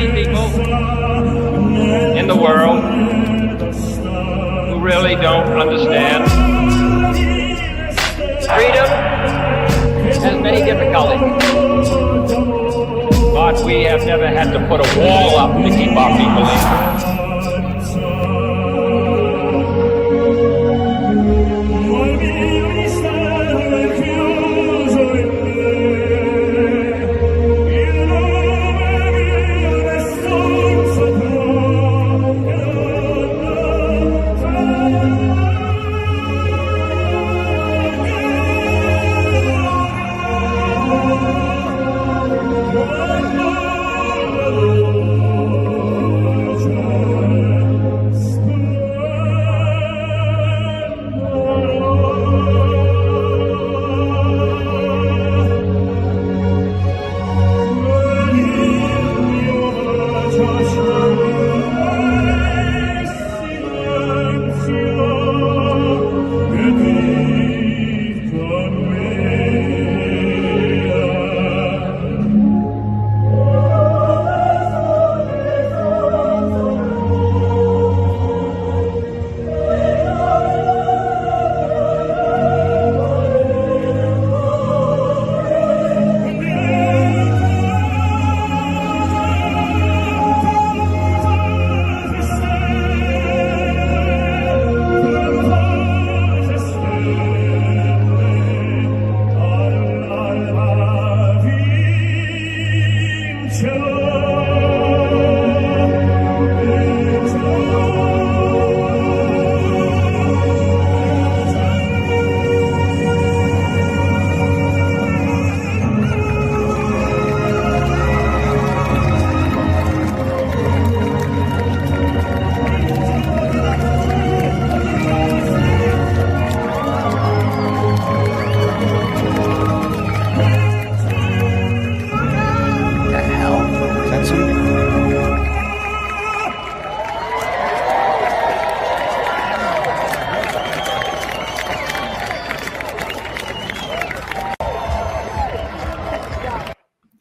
many people in the world who really don't understand. Freedom has many difficulties, but we have never had to put a wall up to keep our people in.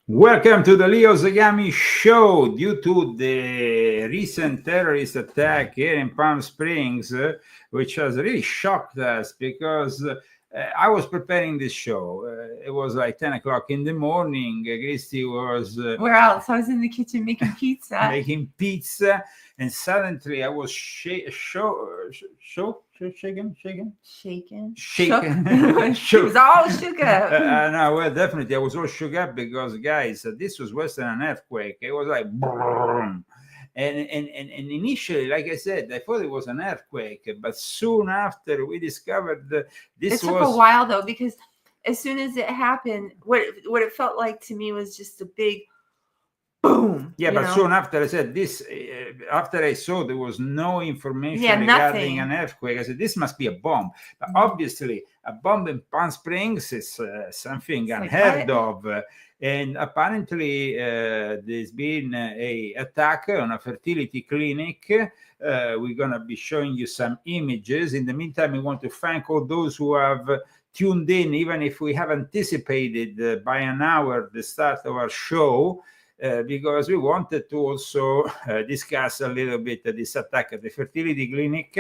Welcome to the Leo Zagami Show. Due to the recent terrorist attack here in Palm Springs, which has really shocked us because I was preparing this show. It was like 10 o'clock in the morning. Christy was... Where else? I was in the kitchen making pizza. Making pizza. And suddenly I was shaken. She was all shook up. No, well, definitely I was all shook up because, guys, this was worse than an earthquake. It was like boom. And initially, like I said, I thought it was an earthquake, but soon after we discovered this it took a while though, because as soon as it happened, what it felt like to me was just a big boom. Yeah, but soon after I said this, after I saw there was no information regarding an earthquake, I said this must be a bomb. But obviously, a bomb in Palm Springs is something unheard of. And apparently, there's been a attack on a fertility clinic. We're going to be showing you some images. In the meantime, we want to thank all those who have tuned in, even if we have anticipated by an hour the start of our show. Because we wanted to also discuss a little bit this attack at the fertility clinic.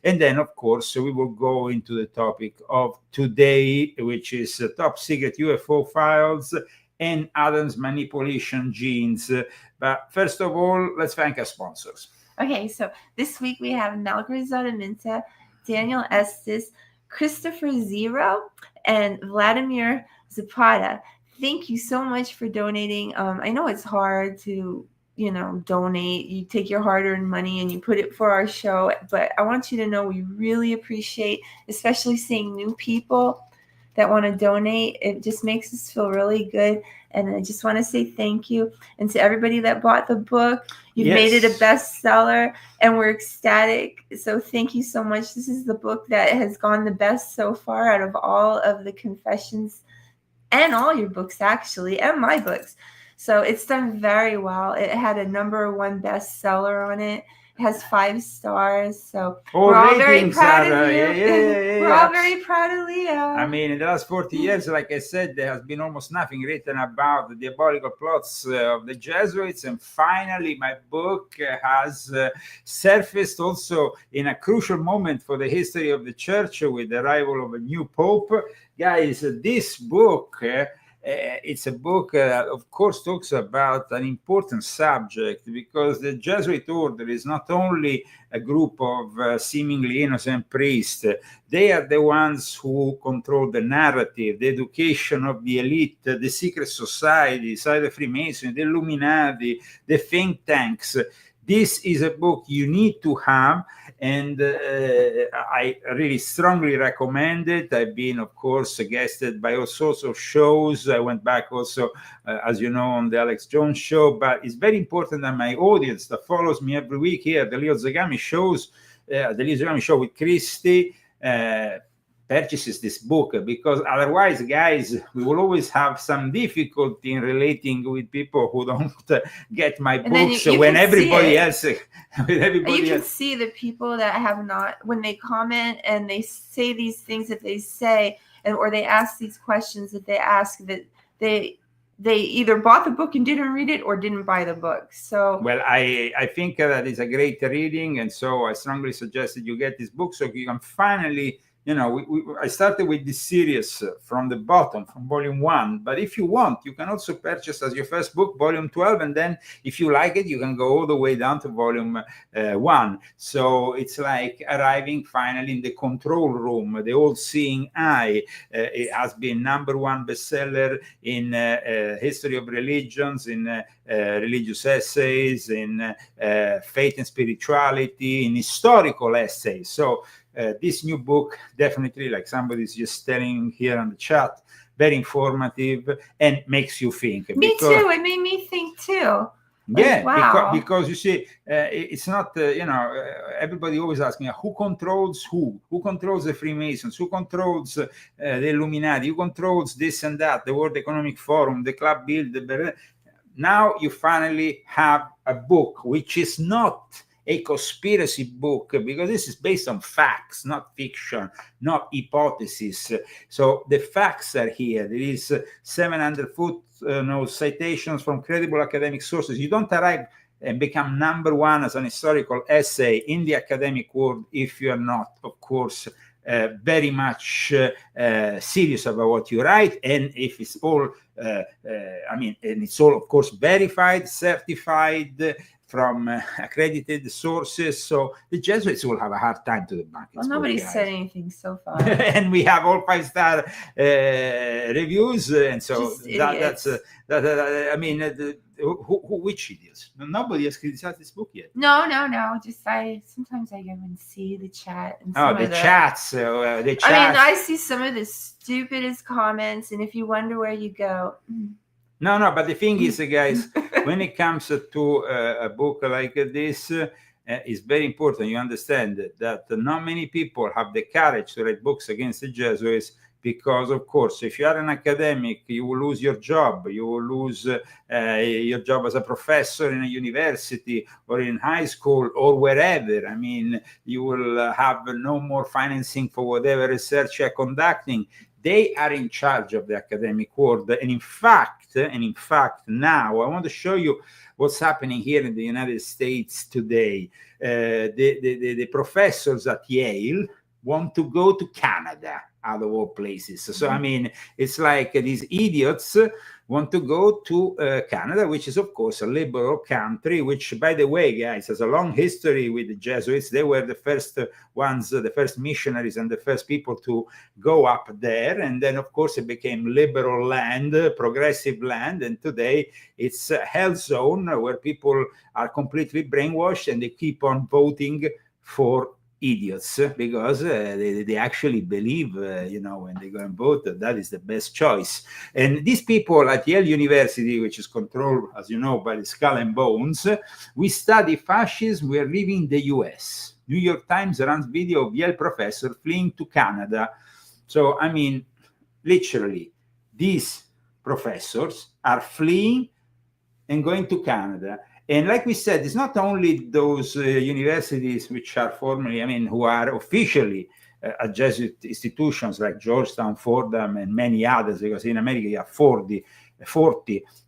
And then, of course, we will go into the topic of today, which is top secret UFO files and Adam's manipulation genes. But first of all, let's thank our sponsors. Okay, so this week we have Malgry Zadaminta, Daniel Estes, Christopher Zero, and Vladimir Zapata. Thank you so much for donating. I know it's hard to, donate. You take your hard-earned money and you put it for our show. But I want you to know we really appreciate, especially seeing new people that want to donate. It just makes us feel really good. And I just want to say thank you. And to everybody that bought the book, you've made it a bestseller, and we're ecstatic. So thank you so much. This is the book that has gone the best so far out of all of the confessions and all your books, actually, and my books. So it's done very well. It had a #1 bestseller on it. has 5 stars. So All we're all very ratings proud are, of you. We're all very proud of Leo. I mean, in the last 40 years, like I said, there has been almost nothing written about the diabolical plots of the Jesuits. And finally, my book has surfaced also in a crucial moment for the history of the church with the arrival of a new pope. Guys, this book, it's a book that, of course, talks about an important subject, because the Jesuit order is not only a group of seemingly innocent priests. They are the ones who control the narrative, the education of the elite, the secret societies, the Freemasonry, the Illuminati, the think tanks. This is a book you need to have, and I really strongly recommend it. I've been, of course, guested by all sorts of shows. I went back also, as you know, on the Alex Jones show, but it's very important that my audience that follows me every week here, the Leo Zagami shows, the Leo Zagami show with Christy, purchases this book, because otherwise, guys, we will always have some difficulty in relating with people who don't get my books when everybody else can see the people that have not, when they comment and they say these things that they say, and or they ask these questions that they ask, that they either bought the book and didn't read it or didn't buy the book. So, well, I think that is a great reading, and so I strongly suggest that you get this book so you can finally, you know, I started with this series from the bottom, from volume 1. But if you want, you can also purchase as your first book, volume 12. And then if you like it, you can go all the way down to volume 1. So it's like arriving finally in the control room, the all-seeing eye. It has been #1 bestseller in history of religions, in religious essays, in faith and spirituality, in historical essays. So this new book, definitely, like somebody's just telling here on the chat, very informative and makes you think. Me too. It made me think too. Yeah, wow. because you see, it's not, everybody always asks me, who controls who? Who controls the Freemasons? Who controls the Illuminati? Who controls this and that? The World Economic Forum, the Club Bilderberg. Now you finally have a book which is not a conspiracy book, because this is based on facts, not fiction, not hypothesis. So the facts are here. There is 700 footnote citations from credible academic sources. You don't arrive and become #1 as an historical essay in the academic world if you are not, of course, very much serious about what you write, and if it's all, and it's all, of course, verified, certified, from accredited sources. So the Jesuits will have a hard time to debunk it. Well, nobody said anything so far. And we have all 5-star reviews, and so which idiots? Nobody has criticized this book yet. No. Just sometimes I go and see the chat. And the chats. The chats. I mean, I see some of the stupidest comments, and if you wonder where you go. No, but the thing is, guys, when it comes to a book like this, it's very important you understand that not many people have the courage to write books against the Jesuits, because, of course, if you are an academic, you will lose your job. You will lose your job as a professor in a university or in high school or wherever. I mean, you will have no more financing for whatever research you're conducting. They are in charge of the academic world. And in fact, now I want to show you what's happening here in the United States today. The professors at Yale want to go to Canada, out of all places. So, I mean, it's like these idiots want to go to Canada, which is, of course, a liberal country, which, by the way, guys, has a long history with the Jesuits. They were the first ones, the first missionaries and the first people to go up there. And then, of course, it became liberal land, progressive land. And today it's a hell zone where people are completely brainwashed and they keep on voting for idiots, because they actually believe, when they go and vote, that is the best choice. And these people at Yale University, which is controlled, as you know, by the Skull and Bones, we study fascism, we are leaving the US. New York Times runs video of Yale professor fleeing to Canada. So, I mean, literally, these professors are fleeing and going to Canada. And like we said, it's not only those universities which are formally, I mean, who are officially Jesuit institutions like Georgetown, Fordham, and many others, because in America you have 40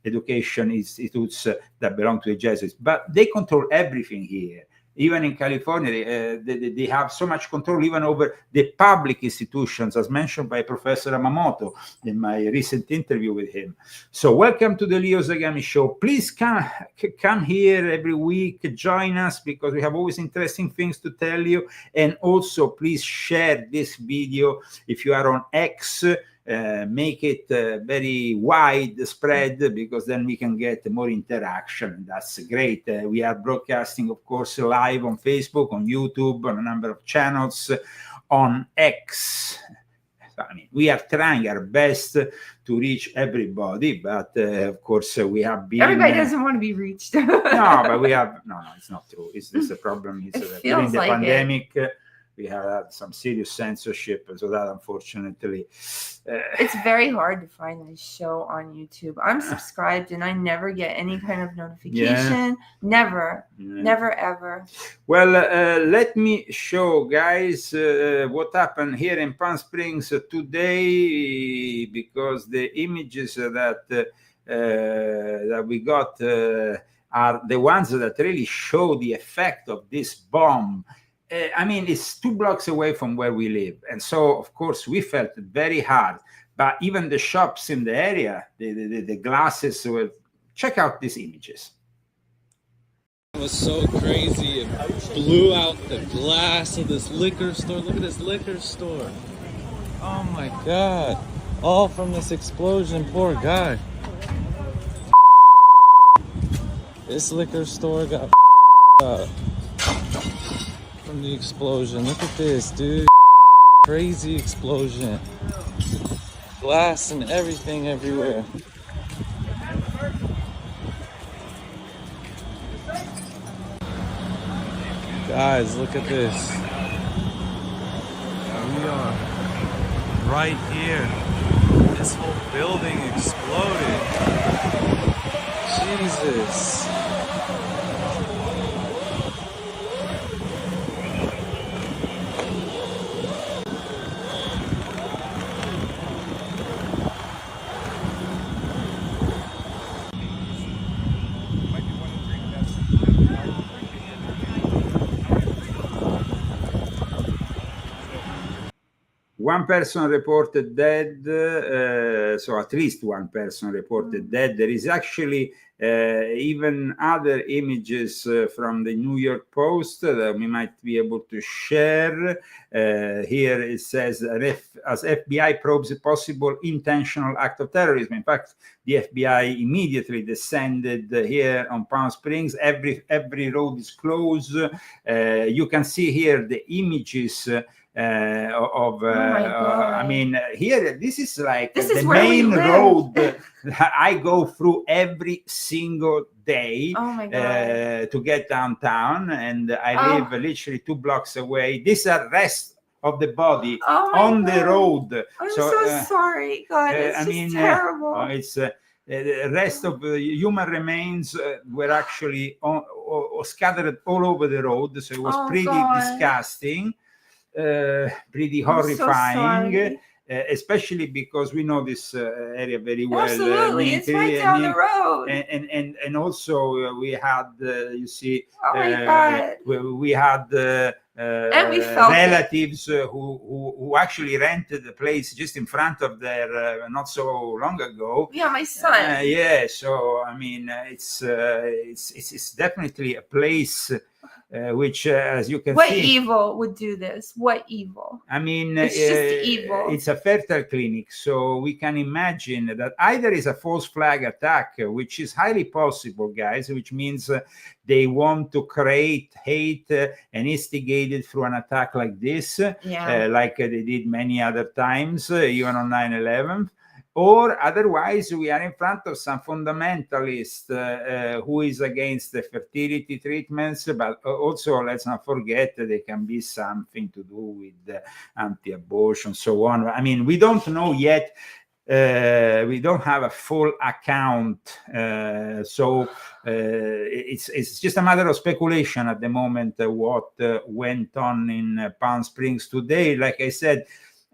education institutes that belong to the Jesuits, but they control everything here. Even in California, they have so much control even over the public institutions, as mentioned by Professor Yamamoto in my recent interview with him. So welcome to the Leo Zagami Show. Please come here every week, join us, because we have always interesting things to tell you. And also, please share this video if you are on X. Make it very widespread, because then we can get more interaction. That's great. We are broadcasting, of course, live on Facebook, on YouTube, on a number of channels, on X. I mean, we are trying our best to reach everybody, but of course, we have been. Everybody doesn't want to be reached. No, but we have. No, it's not true. It's the problem. It's during the pandemic. We have had some serious censorship, so that unfortunately... it's very hard to find this show on YouTube. I'm subscribed and I never get any kind of notification. Never, ever. Well, let me show, guys, what happened here in Palm Springs today, because the images that we got are the ones that really show the effect of this bomb. I mean, it's 2 blocks away from where we live. And so, of course, we felt it very hard. But even the shops in the area, the glasses, were... Check out these images. It was so crazy. It blew out the glass of this liquor store. Look at this liquor store. Oh, my God. All from this explosion. Poor guy. This liquor store got up from the explosion. Look at this, dude. Crazy explosion. Glass and everything everywhere. Guys, look at this. We are right here. This whole building exploded. Jesus. One person reported dead, so at least one person reported dead. There is actually even other images from the New York Post that we might be able to share. Here it says, as FBI probes a possible intentional act of terrorism. In fact, the FBI immediately descended here on Palm Springs. Every road is closed. You can see here the images I mean, here, this is like the main road I go through every single day to get downtown, and I live literally 2 blocks away. These are rest of the body on the road. I'm so sorry, God. It's just terrible. It's the rest of the human remains were actually scattered all over the road, so it was pretty disgusting. Pretty horrifying, especially because we know this area very well. Absolutely, it's right down the road. And also we had, you see, we had and we felt relatives who actually rented the place just in front of their not so long ago. Yeah, my son. Yeah, so I mean, it's definitely a place. Which, as you can see, what evil would do this? What evil? I mean, it's just evil. It's a fertile clinic, so we can imagine that either is a false flag attack, which is highly possible, guys, which means they want to create hate and instigate it through an attack like this, like they did many other times, even on 9/11. Or otherwise, we are in front of some fundamentalist who is against the fertility treatments, but also let's not forget that there can be something to do with anti-abortion, so on. I mean, we don't know yet We don't have a full account, so it's just a matter of speculation at the moment what went on in Palm Springs today. Like I said,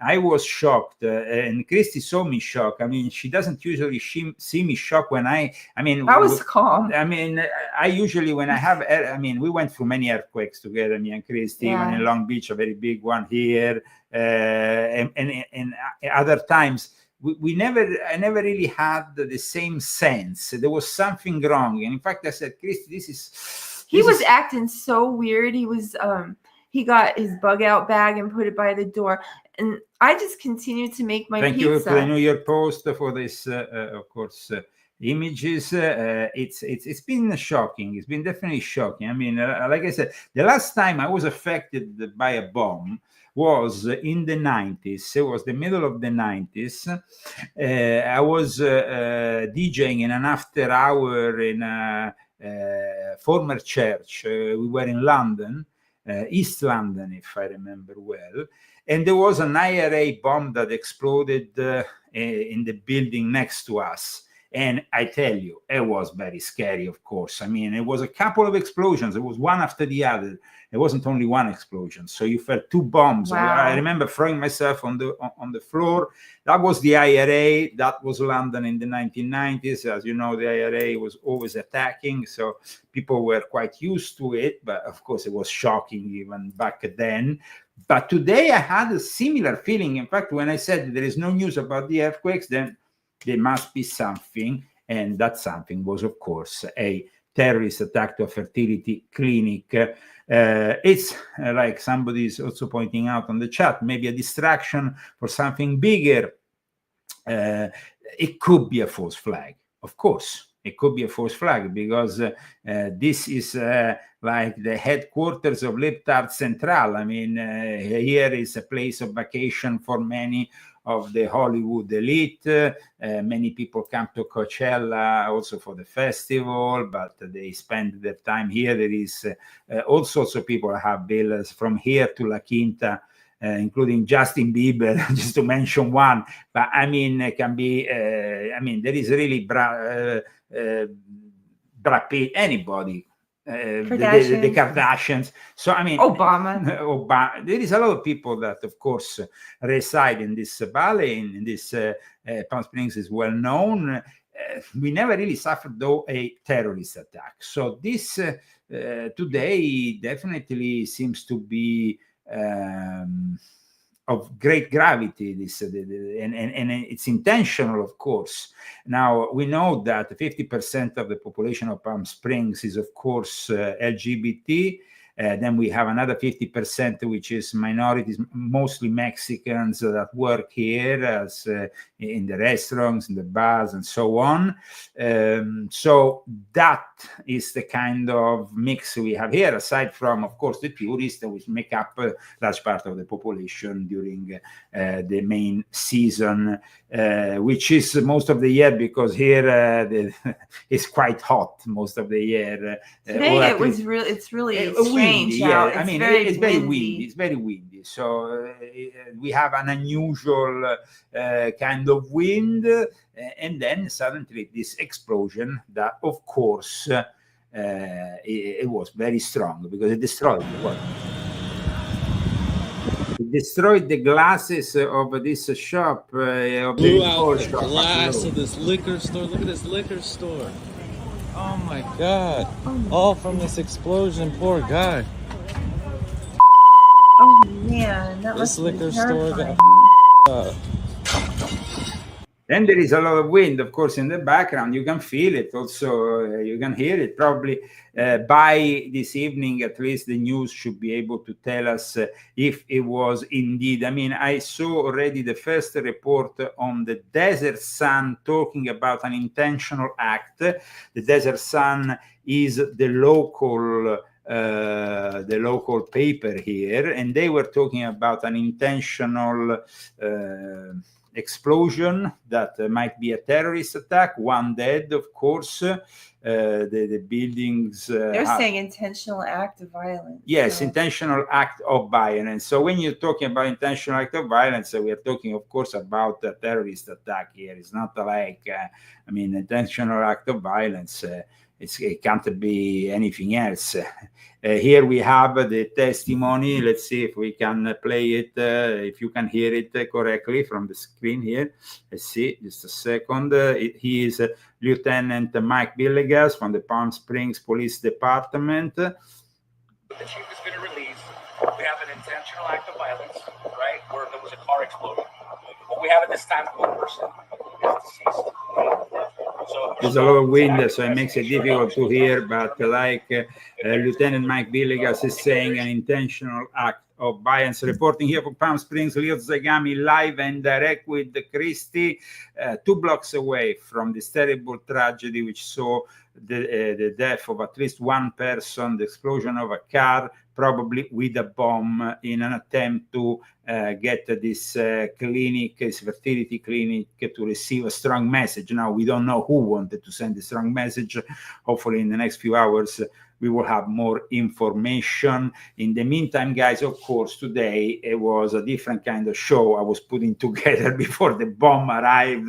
I was shocked, and Christy saw me shocked. I mean, she doesn't usually see me shocked when I was calm. I mean, I usually, when I have, I mean, we went through many earthquakes together, me and Christy, even in Long Beach, a very big one here, and other times. I never really had the same sense. There was something wrong. And in fact, I said, Christy, he was acting so weird. He was, he got his bug out bag and put it by the door. And I just continued to make my pizza. Thank you for the New York Post for this, of course, images. It's been shocking. It's been definitely shocking. I mean, like I said, the last time I was affected by a bomb was in the 90s. It was the middle of the 90s. I was DJing in an after hour in a former church. We were in London, East London, if I remember well. And there was an IRA bomb that exploded in the building next to us. And I tell you, it was very scary, of course. I mean, it was a couple of explosions. It was one after the other. It wasn't only one explosion. So you felt two bombs. Wow. I remember throwing myself on the floor. That was the IRA. That was London in the 1990s. As you know, the IRA was always attacking. So people were quite used to it. But of course, it was shocking even back then. But today I had a similar feeling. In fact, when I said there is no news about the earthquakes, then there must be something, and that something was, of course, a terrorist attack to a fertility clinic. It's like somebody's also pointing out on the chat, maybe a distraction for something bigger. It could be a false flag, of course. It could be a false flag because this is like the headquarters of Libtard Central. I mean, here is a place of vacation for many of the Hollywood elite. Many people come to Coachella also for the festival, but they spend their time here. There is all sorts of people have villas from here to La Quinta, including Justin Bieber, just to mention one. But I mean, it can be, I mean, there is really Brad Pitt, anybody. The Kardashians. So I mean, Obama. There is a lot of people that, of course, reside in this valley. In this Palm Springs is well known. We never really suffered though a terrorist attack. So this today definitely seems to be of great gravity, and it's intentional, of course. Now, we know that 50% of the population of Palm Springs is, of course, LGBT. Then we have another 50%, which is minorities, mostly Mexicans that work here as in the restaurants, in the bars, and so on. So that is the kind of mix we have here, aside from, of course, the tourists, which make up a large part of the population during the main season, which is most of the year, because here it's quite hot most of the year. Today it's really strange out. Yeah, I mean, it's very windy. It's very windy. So we have an unusual kind of wind, and then suddenly this explosion that, of course, it was very strong because it destroyed what? It destroyed the glasses of this shop. Blew out the glass of this liquor store. Look at this liquor store. Oh my God. All from this explosion. Poor guy. Oh man, that this must liquor be store terrifying. got Then there is a lot of wind, of course, in the background. You can feel it also. You can hear it. Probably by this evening, at least, the news should be able to tell us if it was indeed. I mean, I saw already the first report on the Desert Sun talking about an intentional act. The Desert Sun is the local paper here, and they were talking about an intentional explosion that might be a terrorist attack. 1 dead, of course. The buildings. They're saying intentional act of violence. Yes, so. intentional act of violence. So when you're talking about intentional act of violence, we are talking, of course, about a terrorist attack here. It's not like, intentional act of violence. It can't be anything else. Here we have the testimony. Let's see if we can play it, if you can hear it correctly from the screen here. Let's see, just a second. He is Lieutenant Mike Villegas from the Palm Springs Police Department. The chief is going to release. We have an intentional act of violence, right, where there was a car explosion. What we have at this time, one person is deceased. So there's a lot of wind, so it makes it difficult to hear, but like Lieutenant Mike Villegas is saying, an intentional act of violence. Reporting here from Palm Springs, Leo Zagami, live and direct with Christy, 2 blocks away from this terrible tragedy which saw the death of at least 1 person, the explosion of a car, probably with a bomb, in an attempt to get this clinic, this fertility clinic, to receive a strong message. Now, we don't know who wanted to send a strong message. Hopefully, in the next few hours, we will have more information. In the meantime, guys, of course, today it was a different kind of show I was putting together before the bomb arrived,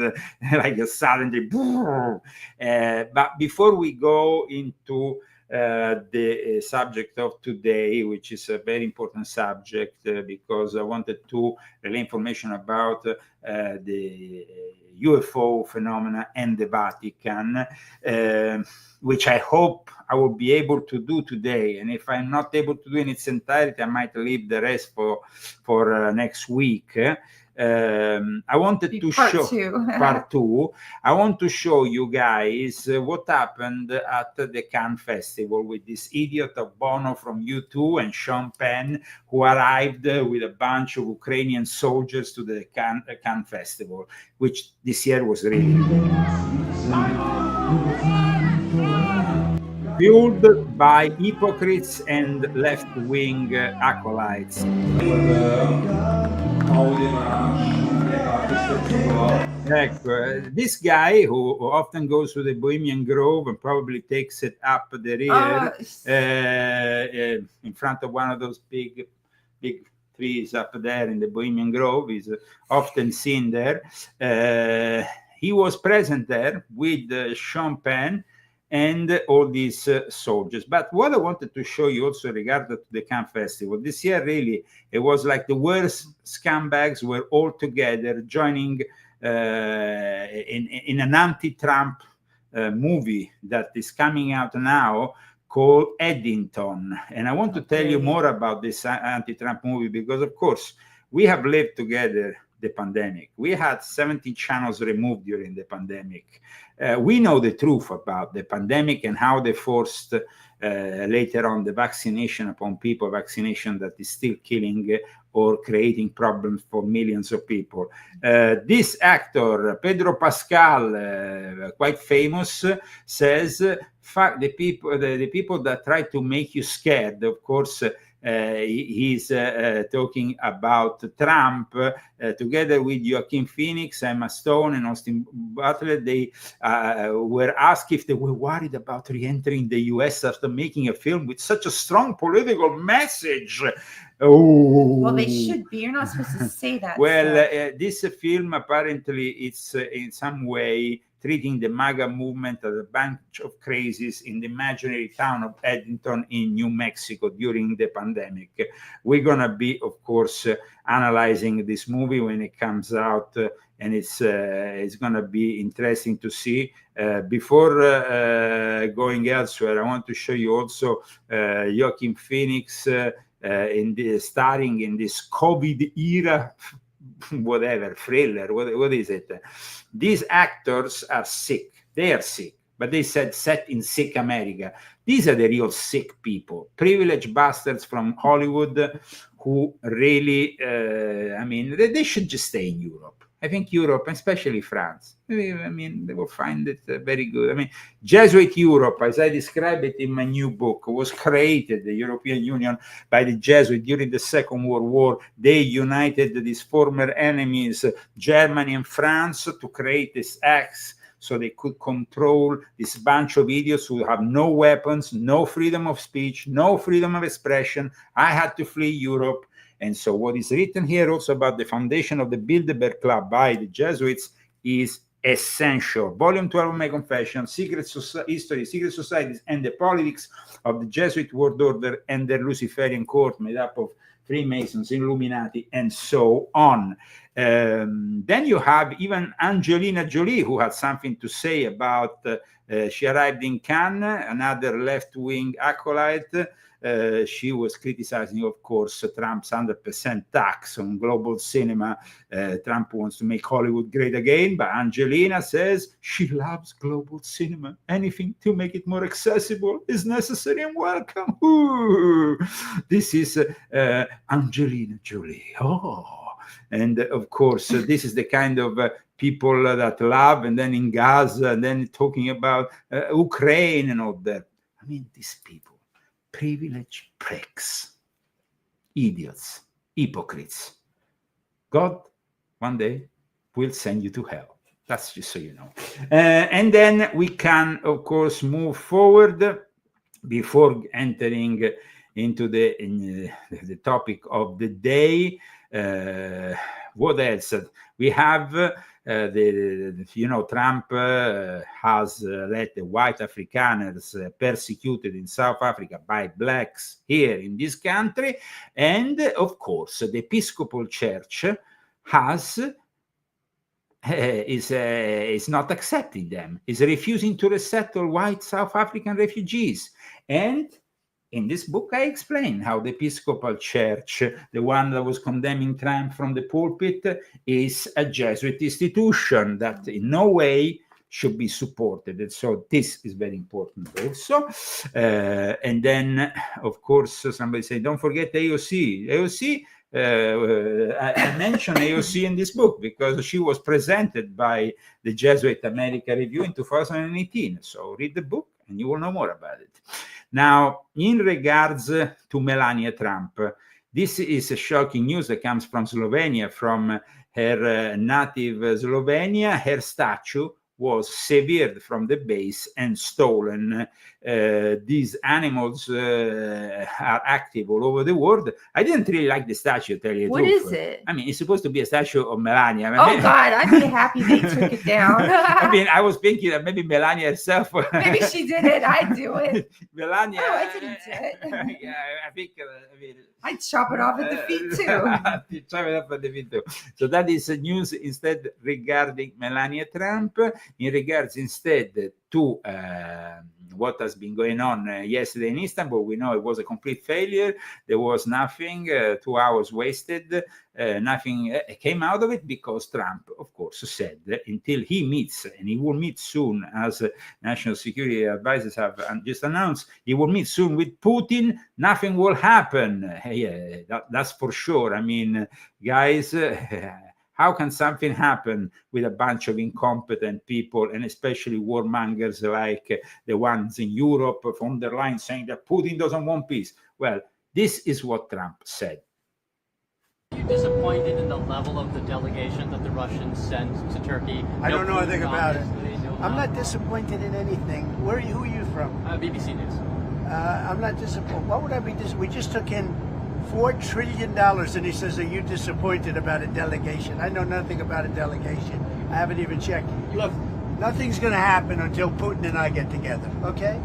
like suddenly. But before we go into the subject of today, which is a very important subject, because I wanted to relay information about the UFO phenomena and the Vatican, which I hope I will be able to do today. And if I'm not able to do in its entirety, I might leave the rest for next week. I wanted to show part 2. I want to show you guys what happened at the Cannes Festival with this idiot of Bono from U2 and Sean Penn, who arrived with a bunch of Ukrainian soldiers to the Cannes Festival, which this year was really fueled by hypocrites and left-wing acolytes. This guy who often goes to the Bohemian Grove and probably takes it up the rear in front of one of those big trees up there in the Bohemian Grove, is often seen there. He was present there with Sean Penn and all these soldiers. But what I wanted to show you also regarding the Cannes Festival, this year really, it was like the worst scumbags were all together joining in an anti-Trump movie that is coming out now called Eddington. And I want to tell you more about this anti-Trump movie because, of course, we have lived together the pandemic. We had 17 channels removed during the pandemic. We know the truth about the pandemic and how they forced later on the vaccination upon people, vaccination that is still killing or creating problems for millions of people. This actor, Pedro Pascal, quite famous, says, "Fuck the people that try to make you scared." Of course, he's talking about Trump together with Joaquin Phoenix, Emma Stone, and Austin Butler. They were asked if they were worried about re-entering the US after making a film with such a strong political message. Oh. Well, they should be. You're not supposed to say that. Well, this film apparently it's in some way treating the MAGA movement as a bunch of crazies in the imaginary town of Eddington in New Mexico during the pandemic. We're going to be, of course, analyzing this movie when it comes out, and it's going to be interesting to see. Before going elsewhere, I want to show you also Joaquin Phoenix starring in this COVID era whatever thriller. What is it? These actors are sick. They are sick. but they said set in sick America. These are the real sick people, privileged bastards from Hollywood who really, I mean, they should just stay in Europe. I think Europe, especially France, I mean, they will find it very good. I mean, Jesuit Europe, as I describe it in my new book, was created, the European Union, by the Jesuits during the Second World War. They united these former enemies, Germany and France, to create this axe so they could control this bunch of idiots who have no weapons, no freedom of speech, no freedom of expression. I had to flee Europe. And so what is written here also about the foundation of the Bilderberg Club by the Jesuits is essential. Volume 12 of my confession, Secret History, Secret Societies, and the Politics of the Jesuit World Order and their Luciferian Court, made up of Freemasons, Illuminati, and so on. Then you have even Angelina Jolie, who had something to say about, she arrived in Cannes, another left-wing acolyte. She was criticizing, of course, Trump's 100% tax on global cinema. Trump wants to make Hollywood great again, but Angelina says she loves global cinema. Anything to make it more accessible is necessary and welcome. Ooh, this is Angelina Jolie. Oh, and of course, this is the kind of people that love, and then in Gaza, and then talking about Ukraine and all that. I mean, these people. Privileged pricks, idiots, hypocrites. God, one day, will send you to hell. That's just so you know. And then we can, of course, move forward before entering into the topic of the day. What else? We have Trump has let the white Afrikaners persecuted in South Africa by blacks here in this country, and of course the Episcopal Church has is not accepting them, is refusing to resettle white South African refugees. And in this book, I explain how the Episcopal Church, the one that was condemning Trump from the pulpit, is a Jesuit institution that in no way should be supported. And so this is very important also. And then, of course, somebody said, don't forget AOC. AOC, I mentioned AOC in this book because she was presented by the Jesuit America Review in 2018. So read the book and you will know more about it. Now, in regards to Melania Trump, this is a shocking news that comes from Slovenia, from her native Slovenia. Her statue was severed from the base and stolen. These animals are active all over the world. I didn't really like the statue, tell you the truth. What is it? I mean, it's supposed to be a statue of Melania. Oh, God, I'd be happy they took it down. I mean, I was thinking that maybe Melania herself. Maybe she did it. I'd do it. Melania. Oh, I didn't do it. Yeah, I think. I mean, I'd chop it off at the feet, too. Chop it off at the feet, too. So that is news instead regarding Melania Trump. In regards instead to what has been going on yesterday in Istanbul, we know it was a complete failure. There was nothing, 2 hours wasted. Nothing came out of it because Trump, of course, said until he meets, and he will meet soon, as national security advisors have just announced, he will meet soon with Putin, nothing will happen. Yeah, that's for sure. I mean, guys, how can something happen with a bunch of incompetent people, and especially warmongers like the ones in Europe, von der Leyen saying that Putin doesn't want peace? Well, this is what Trump said. Are you disappointed in the level of the delegation that the Russians sent to Turkey? I don't know anything about it. No, I'm not disappointed in anything. Who are you from? BBC News. I'm not disappointed. What would I be disappointed? We just took in $4 trillion, and he says, are you disappointed about a delegation? I know nothing about a delegation. I haven't even checked. Look, nothing's going to happen until Putin and I get together, okay?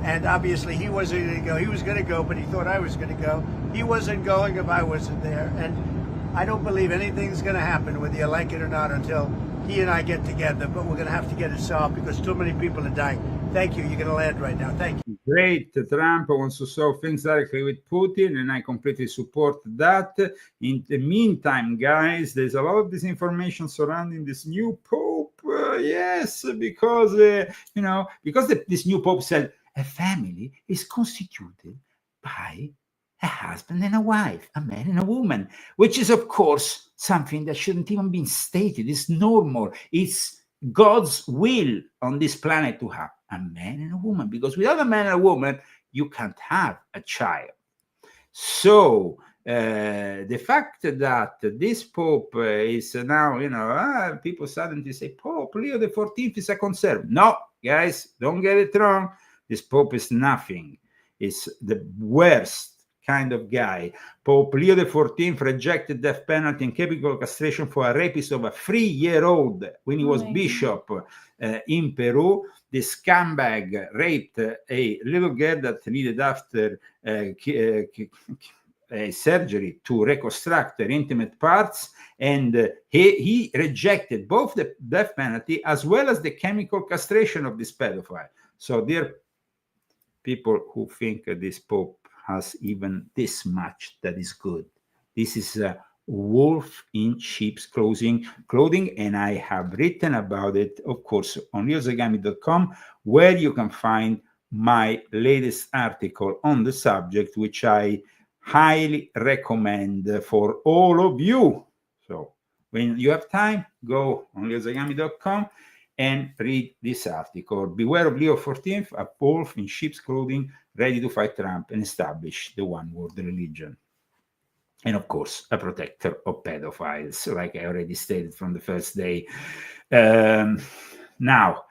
And obviously he wasn't going to go. He was going to go, but he thought I was going to go. He wasn't going if I wasn't there. And I don't believe anything's going to happen, whether you like it or not, until he and I get together. But we're going to have to get it solved because too many people are dying. Thank you. You're going to land right now. Thank you. Great. Trump wants to solve things directly with Putin, and I completely support that. In the meantime, guys, there's a lot of disinformation surrounding this new Pope. yes, because because this new pope said a family is constituted by a husband and a wife, a man and a woman, which is, of course, something that shouldn't even be stated. It's normal. It's God's will on this planet to have a man and a woman, because without a man and a woman, you can't have a child. So the fact that this Pope is now, people suddenly say Pope Leo the 14th is a conservative. No, guys, don't get it wrong. This Pope is nothing. It's the worst kind of guy. Pope Leo the 14th rejected death penalty and chemical castration for a rapist of a 3-year-old when he was bishop in Peru. The scumbag raped a little girl that needed after a surgery to reconstruct her intimate parts, and he rejected both the death penalty as well as the chemical castration of this pedophile. So, dear people who think this Pope has even this much that is good, this is a wolf in sheep's clothing, and I have written about it, of course, on leozagami.com, where you can find my latest article on the subject, which I highly recommend for all of you. So when you have time, go on leozagami.com and read this article. Beware of Leo 14th, a wolf in sheep's clothing, ready to fight Trump and establish the one world religion. And of course, a protector of pedophiles, like I already stated from the first day. Now,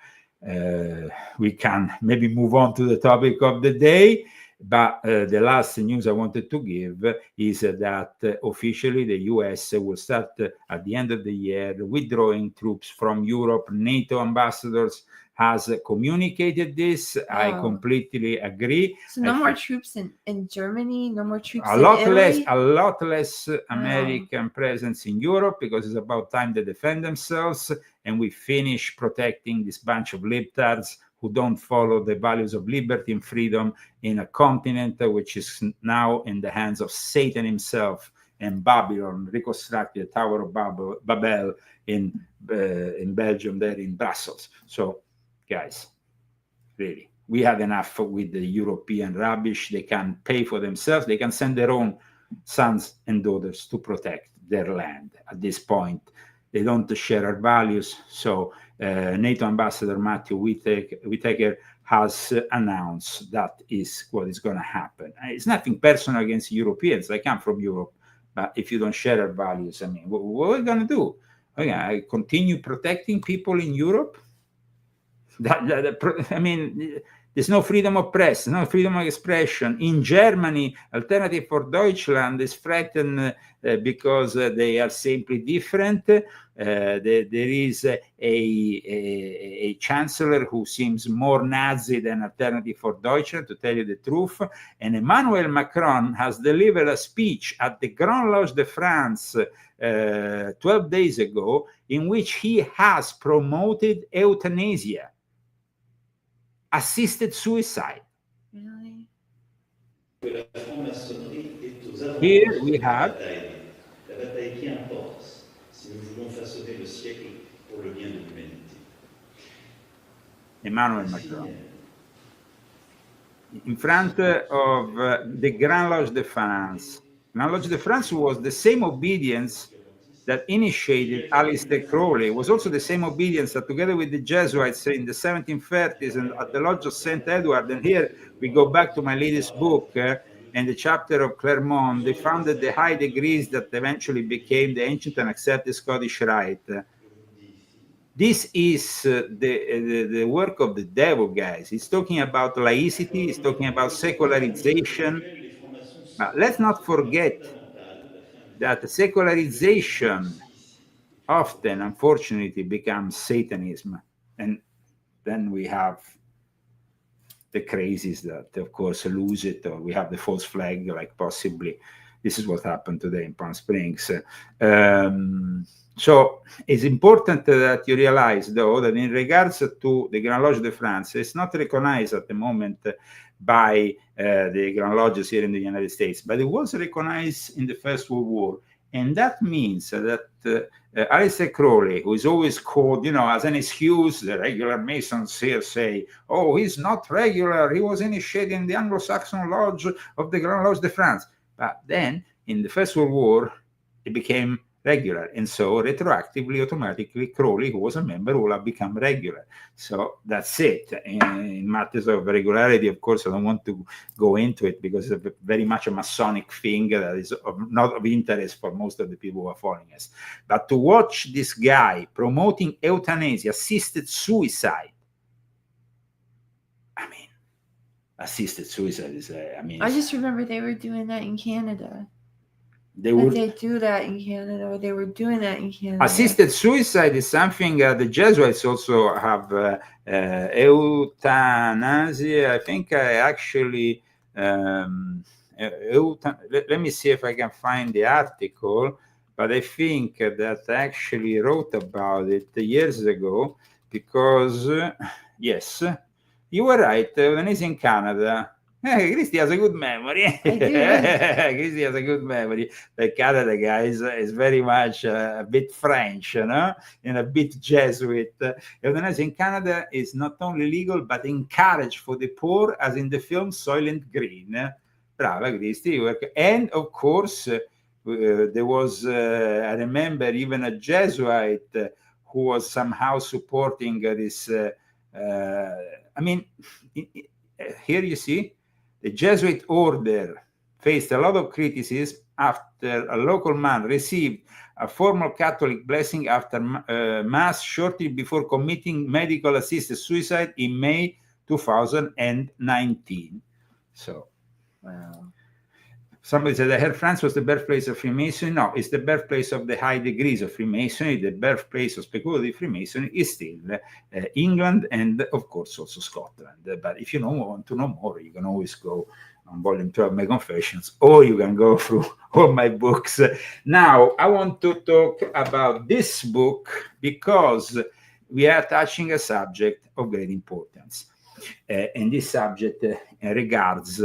we can maybe move on to the topic of the day. But the last news I wanted to give is that officially the US will start at the end of the year withdrawing troops from Europe. NATO ambassadors has communicated this. Oh. I completely agree. So no more troops in Germany, no more troops in Italy? A lot less American presence in Europe, because it's about time they defend themselves and we finish protecting this bunch of libtards who don't follow the values of liberty and freedom in a continent which is now in the hands of Satan himself, and Babylon reconstructed the Tower of Babel in Belgium, there in Brussels. So, guys, really, we have enough with the European rubbish. They can pay for themselves. They can send their own sons and daughters to protect their land. At this point, they don't share our values. So NATO Ambassador Matthew Whitaker has announced that is what is going to happen. It's nothing personal against Europeans. I come from Europe. But if you don't share our values, I mean, what are we going to do? Okay, continue protecting people in Europe? I mean, there's no freedom of press, no freedom of expression. In Germany, Alternative for Deutschland is threatened because they are simply different. There is a chancellor who seems more Nazi than Alternative for Deutschland, to tell you the truth. And Emmanuel Macron has delivered a speech at the Grand Loge de France 12 days ago, in which he has promoted euthanasia, assisted suicide. Really? Here we have Emmanuel Macron in front of the Grand Loge de France. Grand Loge de France was the same obedience that initiated Aleister Crowley. It was also the same obedience that, together with the Jesuits in the 1730s and at the Lodge of St. Edward, and here we go back to my latest book and the chapter of Clermont, they founded the high degrees that eventually became the ancient and accepted Scottish Rite. This is the work of the devil, guys. He's talking about laicity, he's talking about secularization. But let's not forget that secularization often, unfortunately, becomes Satanism. And then we have the crazies that, of course, lose it, or we have the false flag, like possibly this is what happened today in Palm Springs. So it's important that you realize, though, that in regards to the Grand Loge de France, it's not recognized at the moment by the Grand Lodges here in the United States, but it was recognized in the First World War. And that means that Aleister Crowley, who is always called, as an excuse, the regular Masons here say, oh, he's not regular, he was initiated in the Anglo-Saxon Lodge of the Grand Lodge de France. But then, in the First World War, it became regular. And so, retroactively, automatically, Crowley, who was a member, will have become regular. So, that's it. In matters of regularity, of course, I don't want to go into it because it's very much a Masonic thing that is not of interest for most of the people who are following us. But to watch this guy promoting euthanasia, assisted suicide, I mean, assisted suicide is, I just remember they were doing that in Canada. They do that in Canada, or they were doing that in Canada. Assisted suicide is something the Jesuits also have. Euthanasia, I think I actually, let me see if I can find the article, but I think that I actually wrote about it years ago, because, yes, you were right, euthanasia in Canada. Christy has a good memory. Christy has a good memory. The Canada guy is very much a bit French, and a bit Jesuit. Euthanasia in Canada is not only legal, but encouraged for the poor, as in the film Soylent Green. Brava, Christy. And of course, there was, I remember, even a Jesuit who was somehow supporting this. Here you see, the Jesuit order faced a lot of criticism after a local man received a formal Catholic blessing after Mass shortly before committing medical-assisted suicide in May 2019. So, wow. Somebody said, I heard France was the birthplace of Freemasonry. No, it's the birthplace of the high degrees of Freemasonry. The birthplace of speculative Freemasonry is still England and, of course, also Scotland. But if you want to know more, you can always go on volume 12 of my Confessions, or you can go through all my books. Now, I want to talk about this book because we are touching a subject of great importance. And this subject regards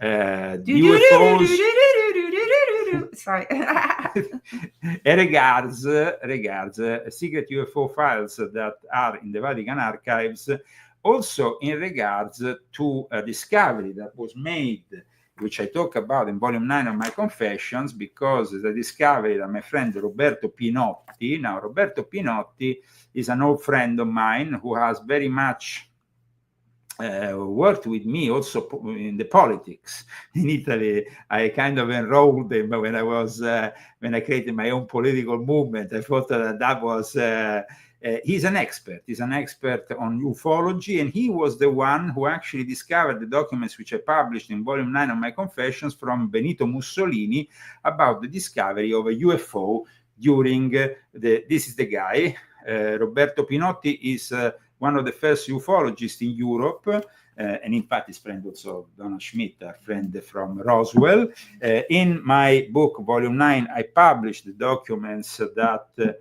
UFOs. Sorry. regards secret UFO files that are in the Vatican archives, also in regards to a discovery that was made, which I talk about in volume 9 of my Confessions, because the discovery that my friend Roberto Pinotti, now Roberto Pinotti is an old friend of mine who has very much worked with me also in the politics in Italy. I kind of enrolled him when I was when I created my own political movement. I thought that was he's an expert. He's an expert on ufology, and he was the one who actually discovered the documents which I published in volume 9 of my Confessions from Benito Mussolini about the discovery of a UFO during this is the guy. Roberto Pinotti is one of the first ufologists in Europe, and in fact his friend also, Donna Schmidt, a friend from Roswell. In my book, volume 9, I published the documents that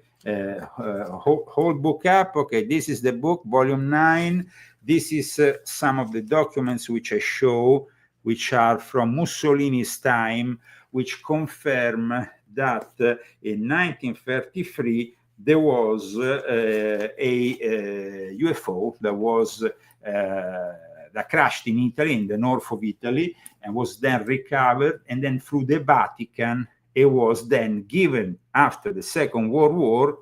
hold book up. Okay, this is the book, volume 9. This is some of the documents which I show, which are from Mussolini's time, which confirm that in 1933, there was a UFO that was that crashed in Italy, in the north of Italy, and was then recovered. And then through the Vatican, it was then given after the Second World War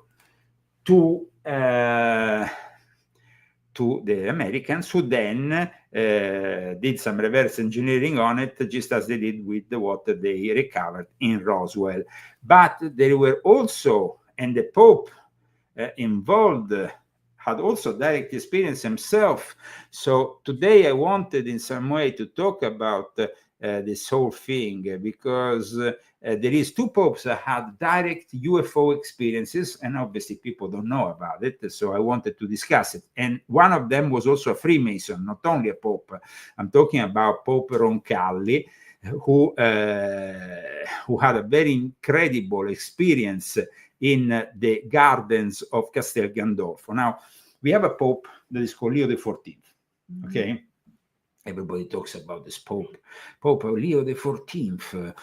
to the Americans, who then did some reverse engineering on it, just as they did with what they recovered in Roswell. But there were also, and the Pope involved had also direct experience himself. So today I wanted in some way to talk about this whole thing, because there is two popes that had direct UFO experiences, and obviously people don't know about it. So I wanted to discuss it. And one of them was also a Freemason, not only a pope. I'm talking about Pope Roncalli, who had a very incredible experience in the gardens of Castel Gandolfo. Now, we have a pope that is called Leo XIV, okay? Everybody talks about this Pope Leo the 14th.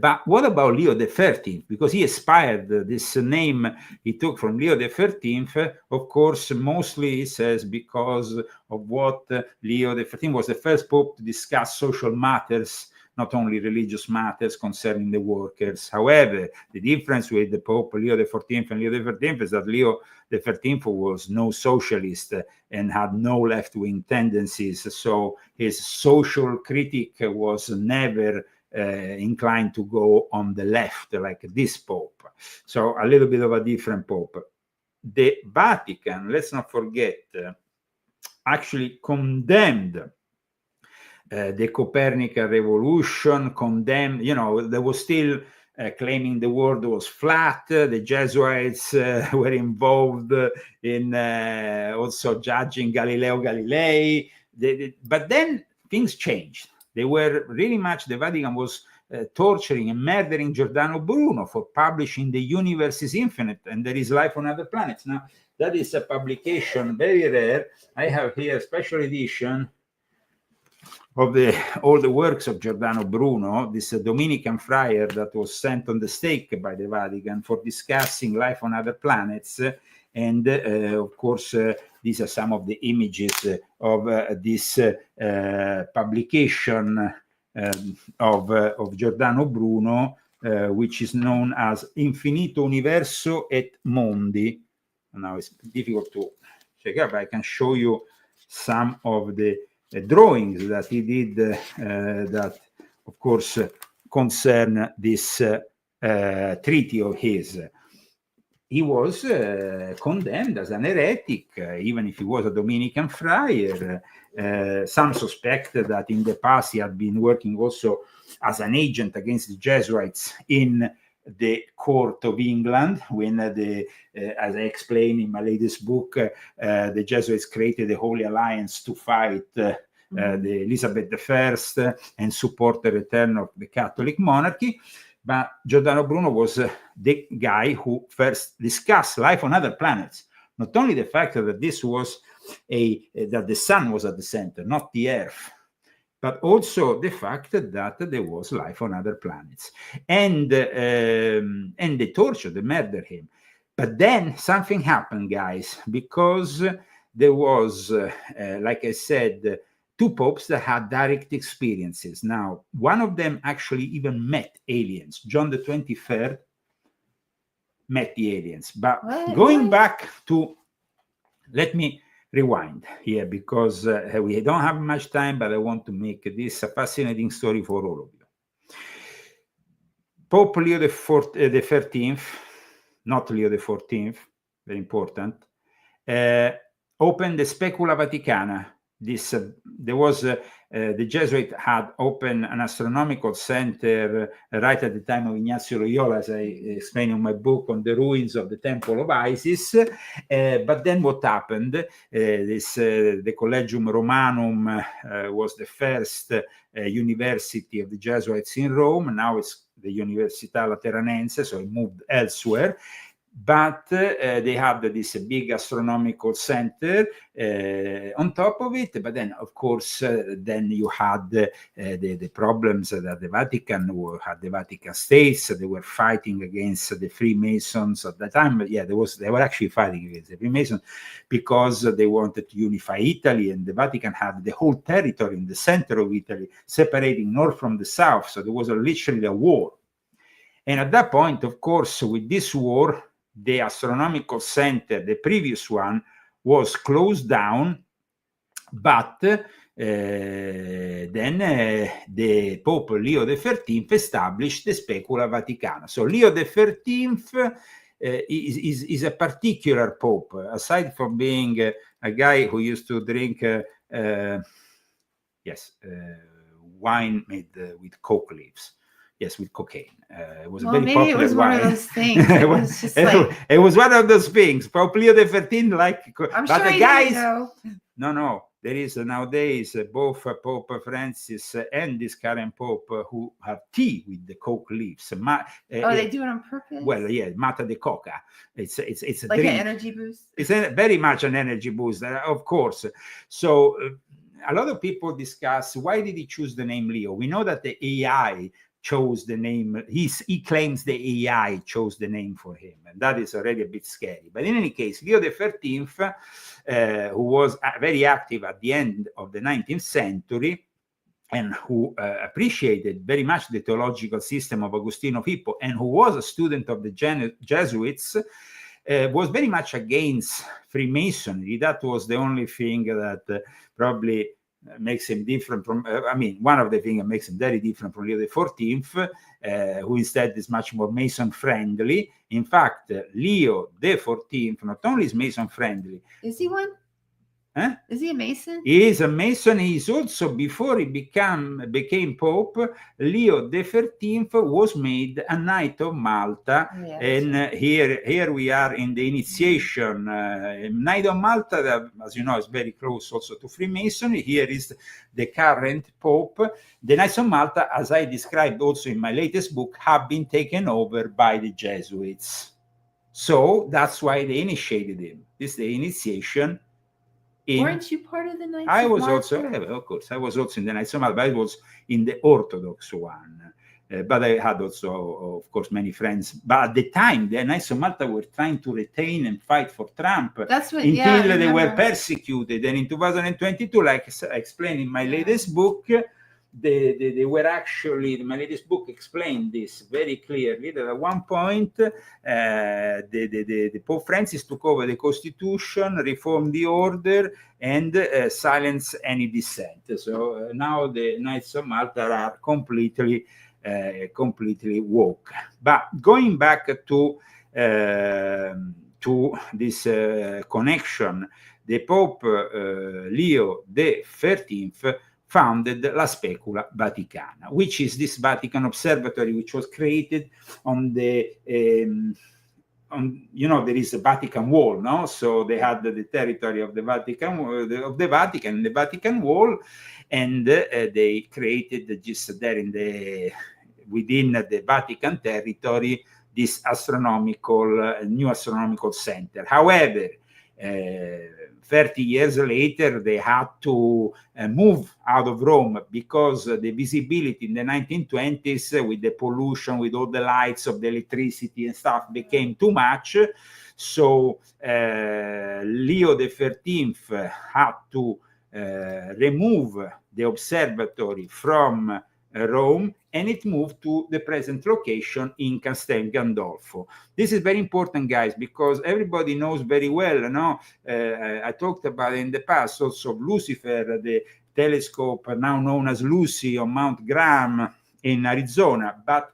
But what about Leo the 13th? Because he aspired, this name he took from Leo the 13th, of course, mostly he says because of what Leo the 13th was the first Pope to discuss social matters, not only religious matters concerning the workers. However, the difference with the Pope Leo the 14th and Leo the 13th is that Leo the 13th was no socialist and had no left-wing tendencies. So his social critic was never inclined to go on the left like this Pope. So a little bit of a different Pope. The Vatican, let's not forget, actually condemned the Copernican revolution, condemned, there was still claiming the world was flat. The Jesuits were involved in also judging Galileo Galilei. But then things changed. They were really much, the Vatican was torturing and murdering Giordano Bruno for publishing The Universe is Infinite and There is Life on Other Planets. Now, that is a publication very rare. I have here a special edition of all the works of Giordano Bruno, this Dominican friar that was sent on the stake by the Vatican for discussing life on other planets. And of course, these are some of the images of this publication of Giordano Bruno, which is known as Infinito Universo et Mondi. Now it's difficult to check out, but I can show you some of the drawings that he did that, of course, concern this treaty of his. He was condemned as an heretic, even if he was a Dominican friar. Some suspect that in the past he had been working also as an agent against the Jesuits in the court of England when as I explained in my latest book, the Jesuits created the Holy Alliance to fight the Elizabeth I and support the return of the Catholic monarchy. But Giordano Bruno was the guy who first discussed life on other planets. Not only the fact that this was that the sun was at the center, not the earth, but also the fact that there was life on other planets. And they tortured, they murdered him. But then something happened, guys, because there was, like I said, two popes that had direct experiences. Now, one of them actually even met aliens. John the 23rd met the aliens. But going back to, let me rewind here because we don't have much time, but I want to make this a fascinating story for all of you. Pope Leo the 13th, not Leo the 14th, very important, opened the Specula Vaticana. There was the Jesuit had opened an astronomical center right at the time of Ignazio Loyola, as I explained in my book, on the ruins of the Temple of Isis. But then what happened? The Collegium Romanum was the first university of the Jesuits in Rome. Now it's the Università Lateranense, so it moved elsewhere. But they had this big astronomical center on top of it. But then, of course, then you had the problems that the Vatican had, the Vatican States. They were fighting against the Freemasons at the time. But yeah, they were actually fighting against the Freemasons because they wanted to unify Italy, and the Vatican had the whole territory in the center of Italy, separating north from the south. So there was literally a war. And at that point, of course, with this war, the astronomical center, the previous one, was closed down, but then the Pope Leo XIII established the Specula Vaticana. So Leo XIII is a particular Pope, aside from being a guy who used to drink wine made with coke leaves. Yes, with cocaine. It was a very popular maybe it was wine. One of those things. It was just like, it was one of those things. Pope Leo XIII, like, I'm but sure the guys. No. There is nowadays both Pope Francis and this current Pope who have tea with the coke leaves. They do it on purpose. Well, yeah, Mata de Coca. It's a like drink. an energy boost. It's very much an energy boost, of course. So a lot of people discuss, why did he choose the name Leo? We know that the AI chose the name. He claims the AI chose the name for him, and that is already a bit scary. But in any case, Leo the 13th, who was very active at the end of the 19th century, and who appreciated very much the theological system of Agostino of Hippo, and who was a student of the Jesuits, was very much against Freemasonry. That was the only thing that probably makes him different from, one of the things that makes him very different from Leo the 14th, who instead is much more Mason friendly. In fact, Leo the 14th not only is Mason friendly. Is he one? Huh? Is he a Mason? He is a Mason. He is also, before he became Pope, Leo the 13th was made a Knight of Malta. Yeah, And here we are in the initiation. Knight of Malta, as you know, is very close also to Freemasonry. Here is the current Pope. The Knights of Malta, as I described also in my latest book, have been taken over by the Jesuits. So that's why they initiated him. This is the initiation. Weren't you part of the Knights I of was Malta? also, of course, I was also in the Knights of Malta, but I was in the Orthodox one. But I had also, of course, many friends. But at the time, the Knights of Malta were trying to retain and fight for Trump until they were persecuted. And in 2022, like I explained in my latest book, they were actually, my latest book explained this very clearly, that at one point the Pope Francis took over the constitution, reformed the order, and silenced any dissent. So now the Knights of Malta are completely woke. But going back to this connection, the Pope Leo the 13th founded La Specula Vaticana, which is this Vatican observatory, which was created on the there is a Vatican Wall, no? So they had the territory of the Vatican, the Vatican Wall, and they created just there within the Vatican territory this new astronomical center. However, 30 years later, they had to move out of Rome because the visibility in the 1920s with the pollution, with all the lights of the electricity and stuff became too much. So Leo the 13th had to remove the observatory from Rome, and it moved to the present location in Castel Gandolfo. This is very important, guys, because everybody knows very well, I talked about it in the past also, Lucifer, the telescope now known as Lucy on Mount Graham in Arizona, but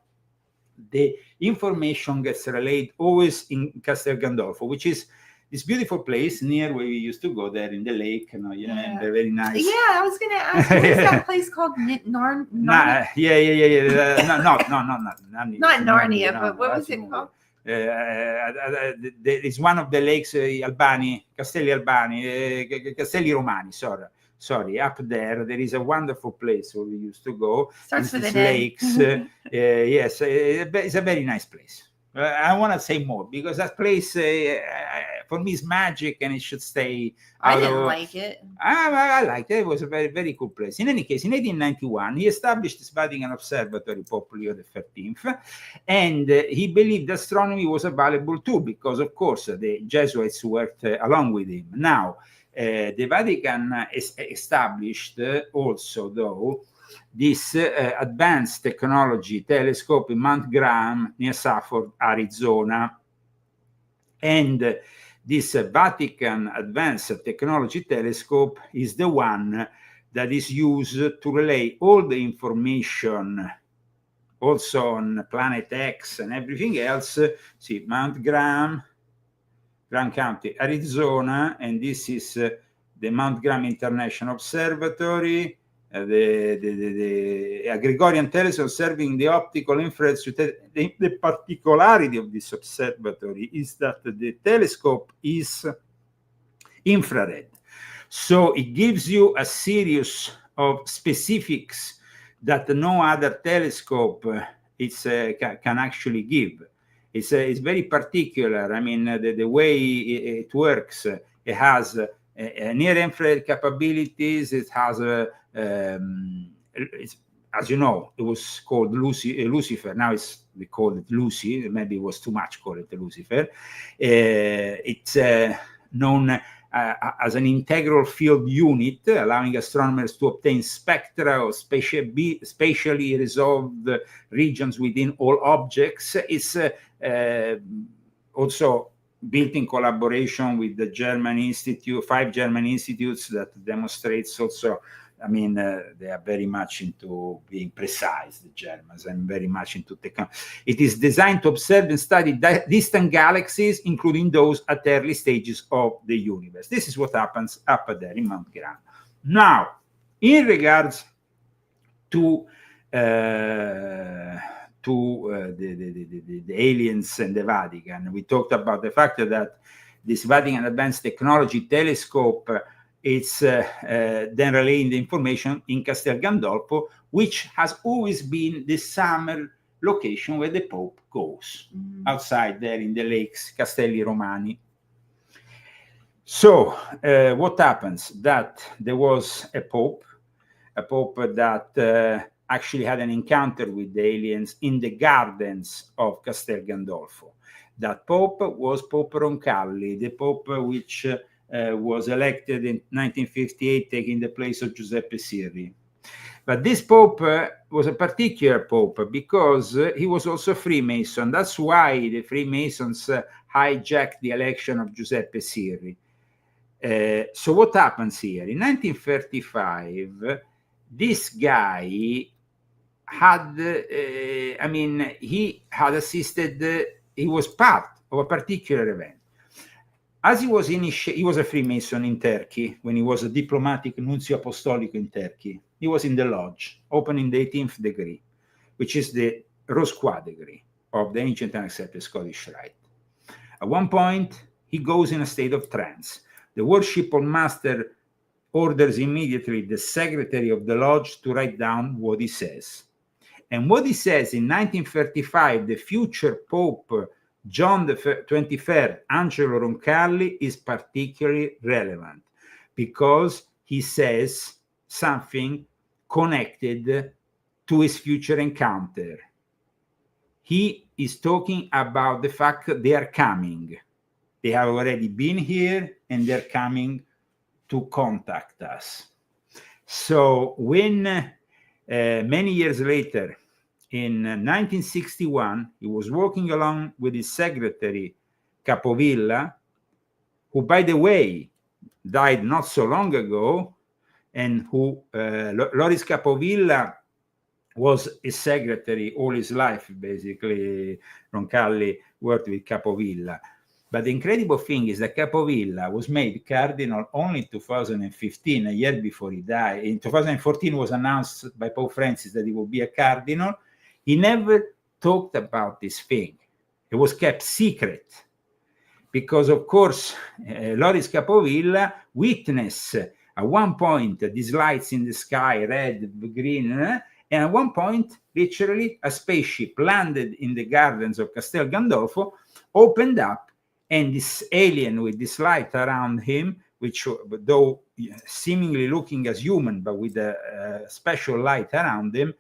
the information gets relayed always in Castel Gandolfo, which is this beautiful place near where we used to go there in the lake, they're very nice. Yeah, I was going to ask, what is that place called? Narnia? Not Narnia, but what was it called? It's one of the lakes, Castelli Albani, Castelli Romani, sorry, up there is a wonderful place where we used to go. Starts with an lakes. Yes, it's a very nice place. I want to say more because that place for me is magic and it should stay. I didn't like it. I liked it. It was a very, very cool place. In any case, in 1891, he established this Vatican Observatory, Pope Leo XIII, and he believed astronomy was a valuable tool because, of course, the Jesuits worked along with him. Now, the Vatican established also, though, this advanced technology telescope in Mount Graham near Safford, Arizona. And this Vatican Advanced Technology Telescope is the one that is used to relay all the information also on Planet X and everything else. See, Mount Graham, Graham County, Arizona, and this is the Mount Graham International Observatory. The Gregorian telescope serving the optical infrared. The particularity of this observatory is that the telescope is infrared. So it gives you a series of specifics that no other telescope can actually give. It's very particular. I mean, the way it works, it has near-infrared capabilities. It has as you know, it was called Lucifer. Now we call it Lucy. Maybe it was too much call it Lucifer. It's known as an integral field unit, allowing astronomers to obtain spectra of spatially resolved regions within all objects. It's also built in collaboration with the German institute, 5 German institutes that demonstrates also, I mean, they are very much into being precise, the Germans, and very much into technology. It is designed to observe and study distant galaxies, including those at early stages of the universe. This is what happens up there in Mount Graham. Now, in regards to the aliens and the Vatican, we talked about the fact that this Vatican Advanced Technology Telescope it's then relaying the information in Castel Gandolfo, which has always been the summer location where the Pope goes, outside there in the lakes, Castelli Romani. So what happens? That there was a Pope that actually had an encounter with the aliens in the gardens of Castel Gandolfo. That Pope was Pope Roncalli, the Pope which was elected in 1958, taking the place of Giuseppe Sirri. But this Pope was a particular Pope because he was also a Freemason. That's why the Freemasons hijacked the election of Giuseppe Sirri. So what happens here? In 1935, this guy had, he had assisted, he was part of a particular event. As he was a Freemason in Turkey when he was a diplomatic nuncio apostolic in Turkey. He was in the lodge, opening the 18th degree, which is the Rose Croix degree of the ancient and accepted Scottish Rite. At one point, he goes in a state of trance. The worshipful master orders immediately the secretary of the lodge to write down what he says. And what he says in 1935, the future Pope John the 23rd, Angelo Roncalli, is particularly relevant because he says something connected to his future encounter. He is talking about the fact that they are coming. They have already been here and they're coming to contact us. So when many years later, in 1961, he was walking along with his secretary, Capovilla, who, by the way, died not so long ago, and who, Loris Capovilla was his secretary all his life, basically. Roncalli worked with Capovilla. But the incredible thing is that Capovilla was made cardinal only in 2015, a year before he died. In 2014, was announced by Pope Francis that he would be a cardinal. He never talked about this thing. It was kept secret because, of course, Loris Capovilla witnessed at one point these lights in the sky, red, green, and at one point, literally, a spaceship landed in the gardens of Castel Gandolfo, opened up, and this alien with this light around him, which, though seemingly looking as human, but with a special light around him,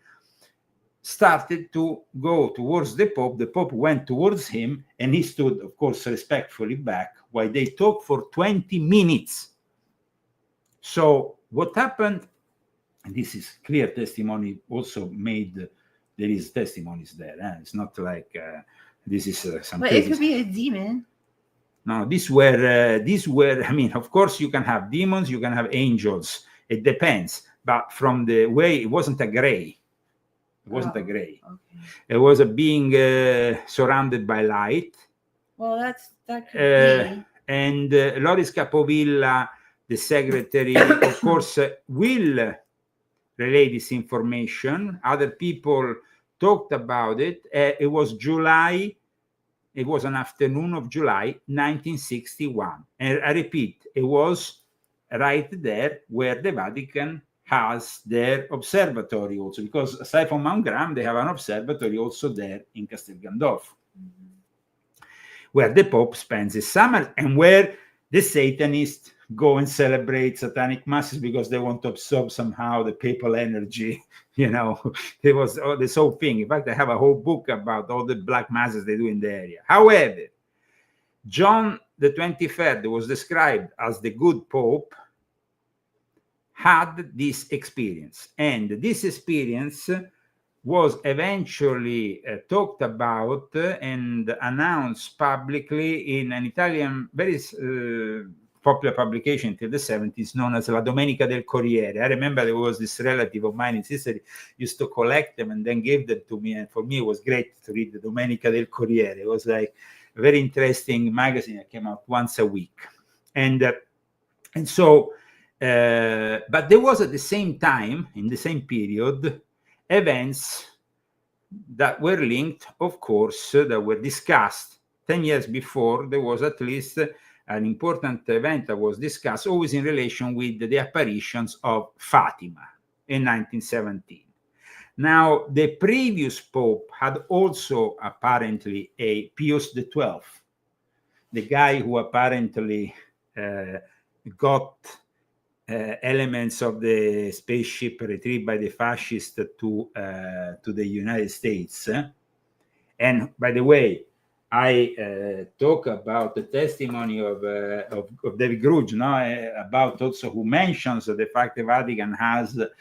started to go towards the Pope. The Pope went towards him, and he stood, of course, respectfully back while they talked for 20 minutes. So what happened, and this is clear testimony also made, there is testimonies there. It's not like this is some But cases. it could be a demon. No, these were, I mean, of course you can have demons, you can have angels. It depends. But from the way, it wasn't a gray. It wasn't a gray. Okay. It was a being surrounded by light. Well, that could be. And Loris Capovilla, the secretary, of course, will relay this information. Other people talked about it. It was July. It was an afternoon of July 1961. And I repeat, it was right there where the Vatican has their observatory also, because aside from Mount Graham, they have an observatory also there in Castel Gandolfo, where the Pope spends his summer and where the Satanists go and celebrate satanic masses because they want to absorb somehow the papal energy. There was this whole thing. In fact, I have a whole book about all the black masses they do in the area. However, John the 23rd was described as the good Pope, had this experience. And this experience was eventually talked about and announced publicly in an Italian, very popular publication until the 70s known as La Domenica del Corriere. I remember there was this relative of mine in Sicily used to collect them and then gave them to me. And for me, it was great to read the Domenica del Corriere. It was like a very interesting magazine that came out once a week. And so, but there was at the same time, in the same period, events that were linked, of course, that were discussed 10 years before. There was at least an important event that was discussed, always in relation with the apparitions of Fatima in 1917. Now, the previous Pope had also apparently a Pius XII, the guy who apparently got elements of the spaceship retrieved by the fascists to the United States. And by the way, I talk about the testimony of David Gruge, about also who mentions the fact the Vatican has, but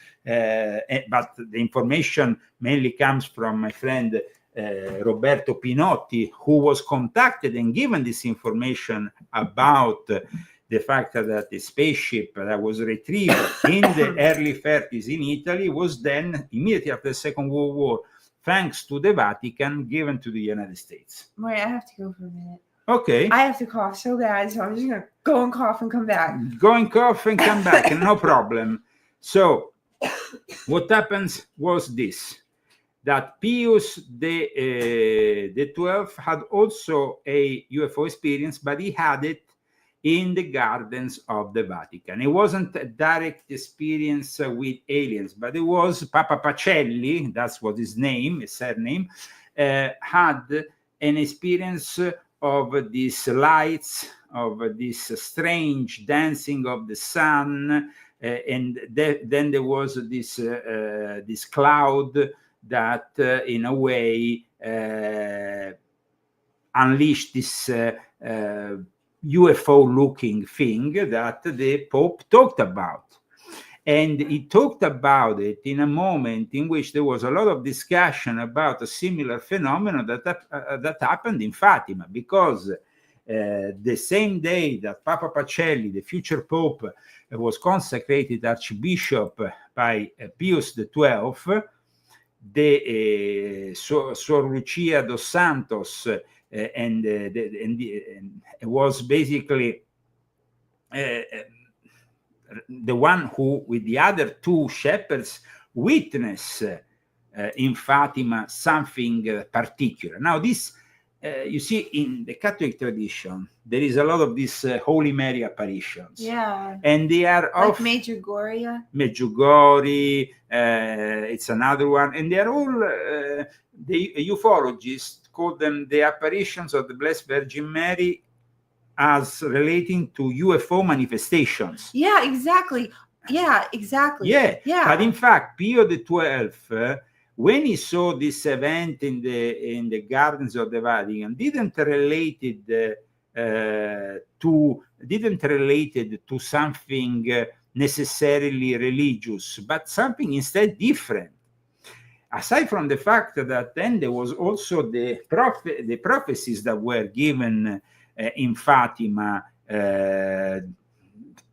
the information mainly comes from my friend Roberto Pinotti, who was contacted and given this information about the fact that the spaceship that was retrieved in the early 30s in Italy was then, immediately after the Second World War, thanks to the Vatican, given to the United States. Wait, I have to go for a minute. Okay. I have to cough so bad, so I'm just going to go and cough and come back. Go and cough and come back, no problem. So what happens was this, that Pius the 12th had also a UFO experience, but he had it in the gardens of the Vatican. It wasn't a direct experience with aliens, but it was Papa Pacelli, that's what his name, his surname, had an experience of these lights, of this strange dancing of the sun, and then there was this cloud that in a way unleashed this UFO-looking thing that the Pope talked about. And he talked about it in a moment in which there was a lot of discussion about a similar phenomenon that happened in Fatima, because the same day that Papa Pacelli, the future Pope, was consecrated Archbishop by Pius XII, the Sor Lucia dos Santos, and it was basically the one who, with the other two shepherds, witnessed in Fatima something particular. Now, this, you see, in the Catholic tradition, there is a lot of these Holy Mary apparitions. Yeah. And they are like Medjugorje. Medjugorje, it's another one. And they are all, the ufologists call them the apparitions of the Blessed Virgin Mary as relating to UFO manifestations. Yeah, exactly. Yeah, exactly. Yeah. Yeah. But in fact, Pio XII, when he saw this event in the gardens of the Vatican, didn't relate it to something necessarily religious, but something instead different. Aside from the fact that then there was also the prophecies that were given in Fatima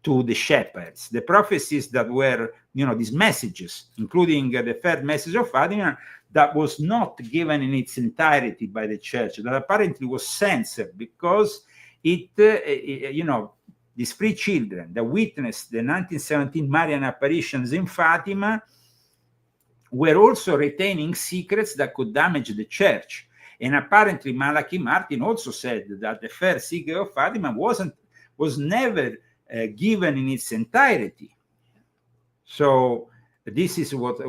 to the shepherds, the prophecies that were, these messages, including the third message of Fatima, that was not given in its entirety by the church, that apparently was censored because these three children that witnessed the 1917 Marian apparitions in Fatima were also retaining secrets that could damage the church. And apparently Malachi Martin also said that the first secret of Fatima was never given in its entirety. So this is what,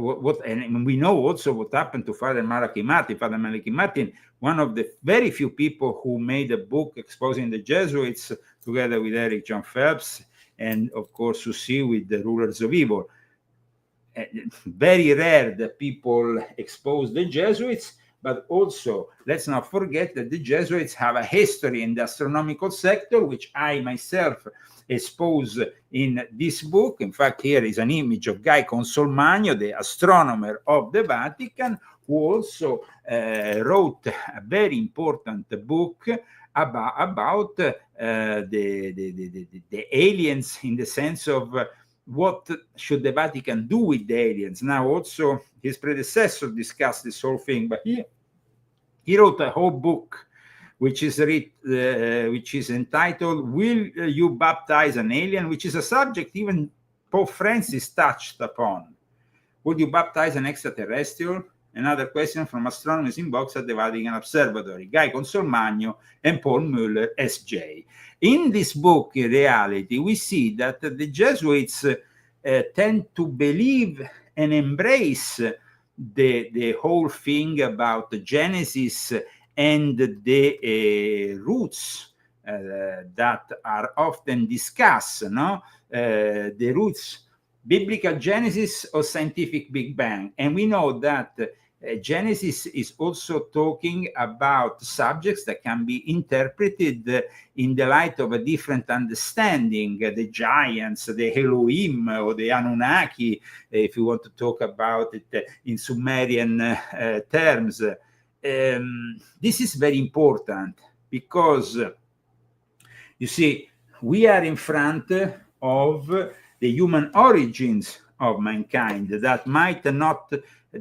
and we know also what happened to Father Malachi Martin. Father Malachi Martin, one of the very few people who made a book exposing the Jesuits, together with Eric John Phelps, and of course to see with the rulers of evil. Very rare that people expose the Jesuits, but also let's not forget that the Jesuits have a history in the astronomical sector, which I myself expose in this book. In fact, here is an image of Guy Consolmagno, the astronomer of the Vatican, who also wrote a very important book about the aliens, in the sense of what should the Vatican do with the aliens. Now, also his predecessor discussed this whole thing, but he wrote a whole book which is entitled "Will You Baptize an Alien?", which is a subject even Pope Francis touched upon. Would you baptize an extraterrestrial? Another question from astronomers in box at the Vatican Observatory, Guy Consolmagno and Paul Muller, S.J. In this book, in reality, we see that the Jesuits tend to believe and embrace the whole thing about the Genesis and the roots that are often discussed, no? The roots, biblical Genesis or scientific Big Bang. And we know that Genesis is also talking about subjects that can be interpreted in the light of a different understanding, the giants, the Elohim, or the Anunnaki, if you want to talk about it in Sumerian terms. This is very important because, you see, we are in front of the human origins of mankind that might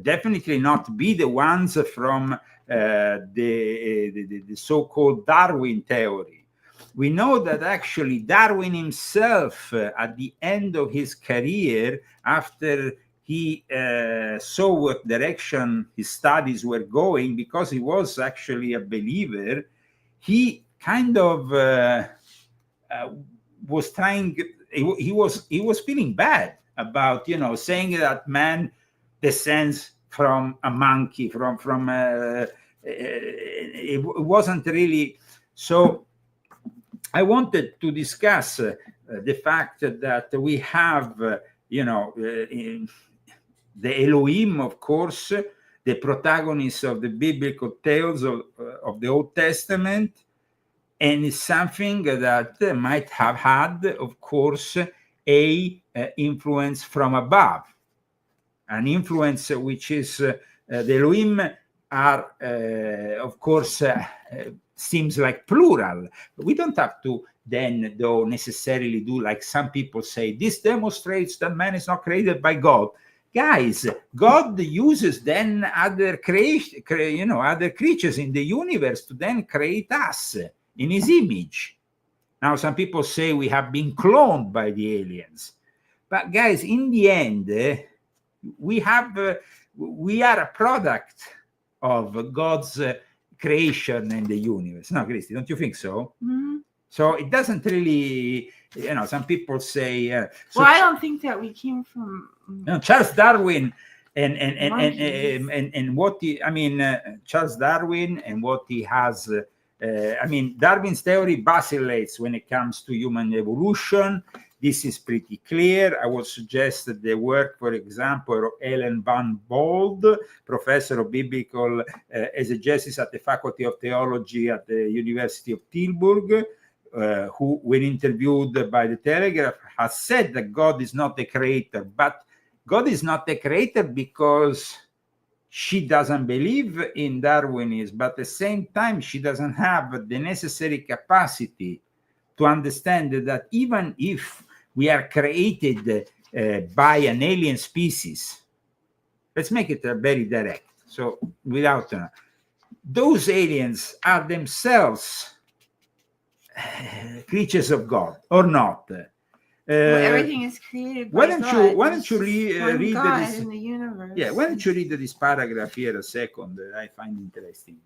definitely not be the ones from the so-called Darwin theory. We know that actually Darwin himself, at the end of his career, after he saw what direction his studies were going, because he was actually a believer, he kind of was trying. He was feeling bad about, saying that man descends from a monkey, it wasn't really. So I wanted to discuss the fact that we have, the Elohim, of course, the protagonists of the biblical tales of the Old Testament, and it's something that might have had, of course, a influence from above. An influence which is the Elohim are, of course, seems like plural. We don't have to then, though, necessarily do like some people say. This demonstrates that man is not created by God. Guys, God uses then other other creatures in the universe to then create us in His image. Now, some people say we have been cloned by the aliens, but guys, in the end, we are a product of God's creation in the universe. No, Christy, don't you think so? Mm-hmm. So it doesn't really, some people say. Well, I don't think that we came from. Charles Darwin and what he, Charles Darwin and what he has. Darwin's theory vacillates when it comes to human evolution. This is pretty clear. I would suggest that the work, for example, of Ellen van Bold, professor of biblical exegesis at the Faculty of Theology at the University of Tilburg, who, when interviewed by the Telegraph, has said that God is not the creator. But God is not the creator because she doesn't believe in Darwinism, but at the same time, she doesn't have the necessary capacity to understand that even if we are created by an alien species, let's make it very direct. So without those aliens are themselves creatures of God or not. Everything is created by God. Why don't you read God this in the universe? Yeah, why don't you read this paragraph here a second that I find interesting.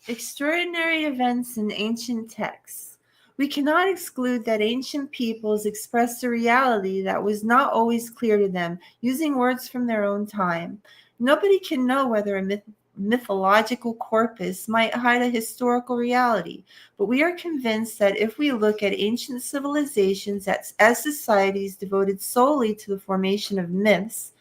Extraordinary events in ancient texts. We cannot exclude that ancient peoples expressed a reality that was not always clear to them, using words from their own time. Nobody can know whether a mythological corpus might hide a historical reality, but we are convinced that if we look at ancient civilizations as societies devoted solely to the formation of myths,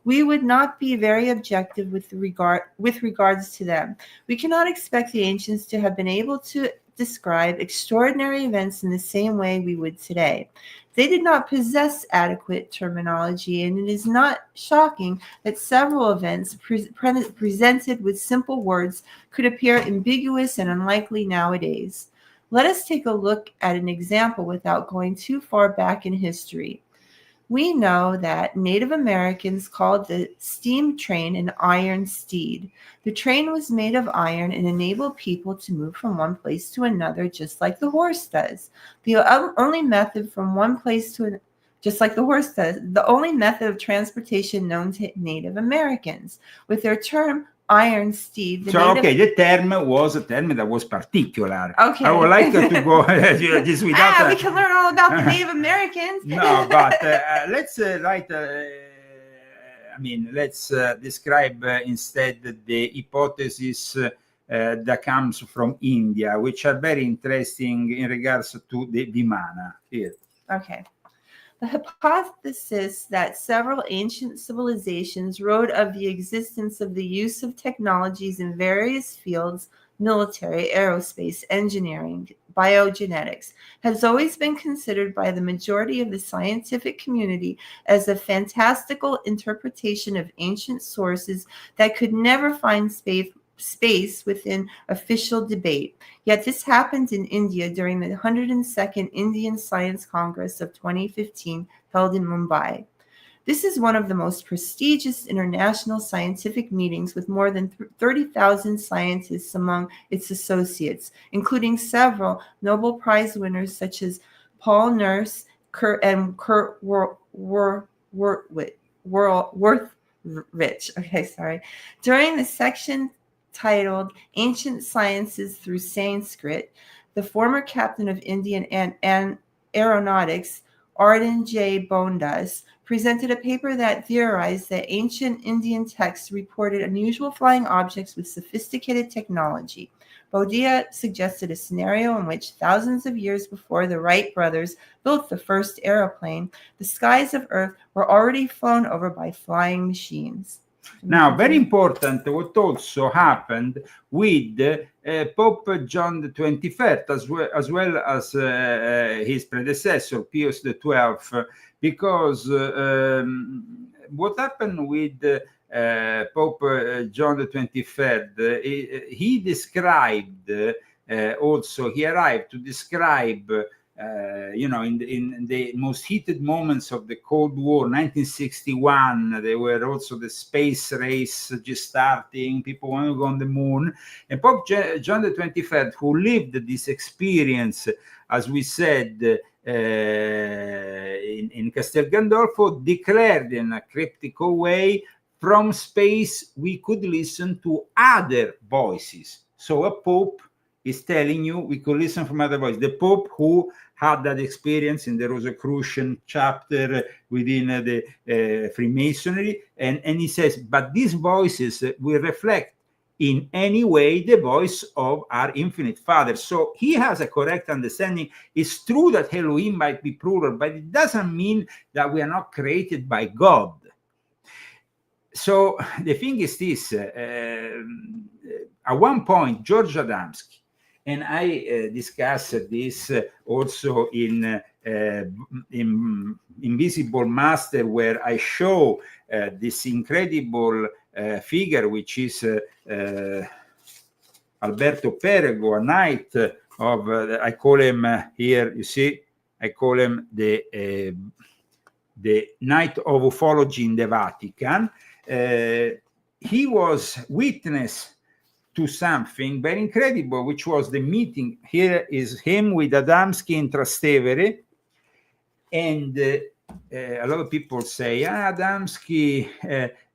we would not be very objective with regards to them. We cannot expect the ancients to have been able to describe extraordinary events in the same way we would today. They did not possess adequate terminology, and it is not shocking that several events presented with simple words could appear ambiguous and unlikely nowadays. Let us take a look at an example without going too far back in history. We know that Native Americans called the steam train an iron steed. The train was made of iron and enabled people to move from one place to another, just like the horse does. The only method from one place to just like the horse does, the only method of transportation known to Native Americans. With their term iron steed. The term was a term that was particular. Okay. I would like to go just without. We can learn all about the Native Americans. No, but let's let's describe instead the hypothesis that comes from India, which are very interesting in regards to the Vimana. Here. Okay. The hypothesis that several ancient civilizations wrote of the existence of the use of technologies in various fields, military, aerospace, engineering, biogenetics, has always been considered by the majority of the scientific community as a fantastical interpretation of ancient sources that could never find space within official debate. Yet this happened in India during the 102nd Indian Science Congress of 2015 held in Mumbai. This is one of the most prestigious international scientific meetings with more than 30,000 scientists among its associates, including several Nobel Prize winners such as Paul Nurse and Kurt Worthrich. During the section titled Ancient Sciences Through Sanskrit, the former captain of Indian Aeronautics, Arden J. Bondas, presented a paper that theorized that ancient Indian texts reported unusual flying objects with sophisticated technology. Bodhia suggested a scenario in which thousands of years before the Wright brothers built the first aeroplane, the skies of Earth were already flown over by flying machines. Now, very important, what also happened with Pope John the 23rd, as well as his predecessor, Pius XII, because what happened with Pope John the 23rd, he described, also, he arrived to describe in the most heated moments of the Cold War, 1961, there were also the space race just starting, people want to go on the moon. And Pope John the 23rd, who lived this experience, as we said, in Castel Gandolfo, declared in a cryptic way, from space we could listen to other voices. So a Pope is telling you we could listen from other voices. The Pope who had that experience in the Rosicrucian chapter within the Freemasonry, and he says, but these voices will reflect in any way the voice of our infinite Father. So he has a correct understanding. It's true that Elohim might be plural, but it doesn't mean that we are not created by God. So the thing is this, at one point, George Adamski, and I discussed this also in Invisible Master, where I show this incredible figure, which is Alberto Perego, a knight of, I call him here, you see, I call him the Knight of Ufology in the Vatican. He was witness to something very incredible, which was the meeting. Here is him with Adamski in Trastevere, and a lot of people say, Adamski,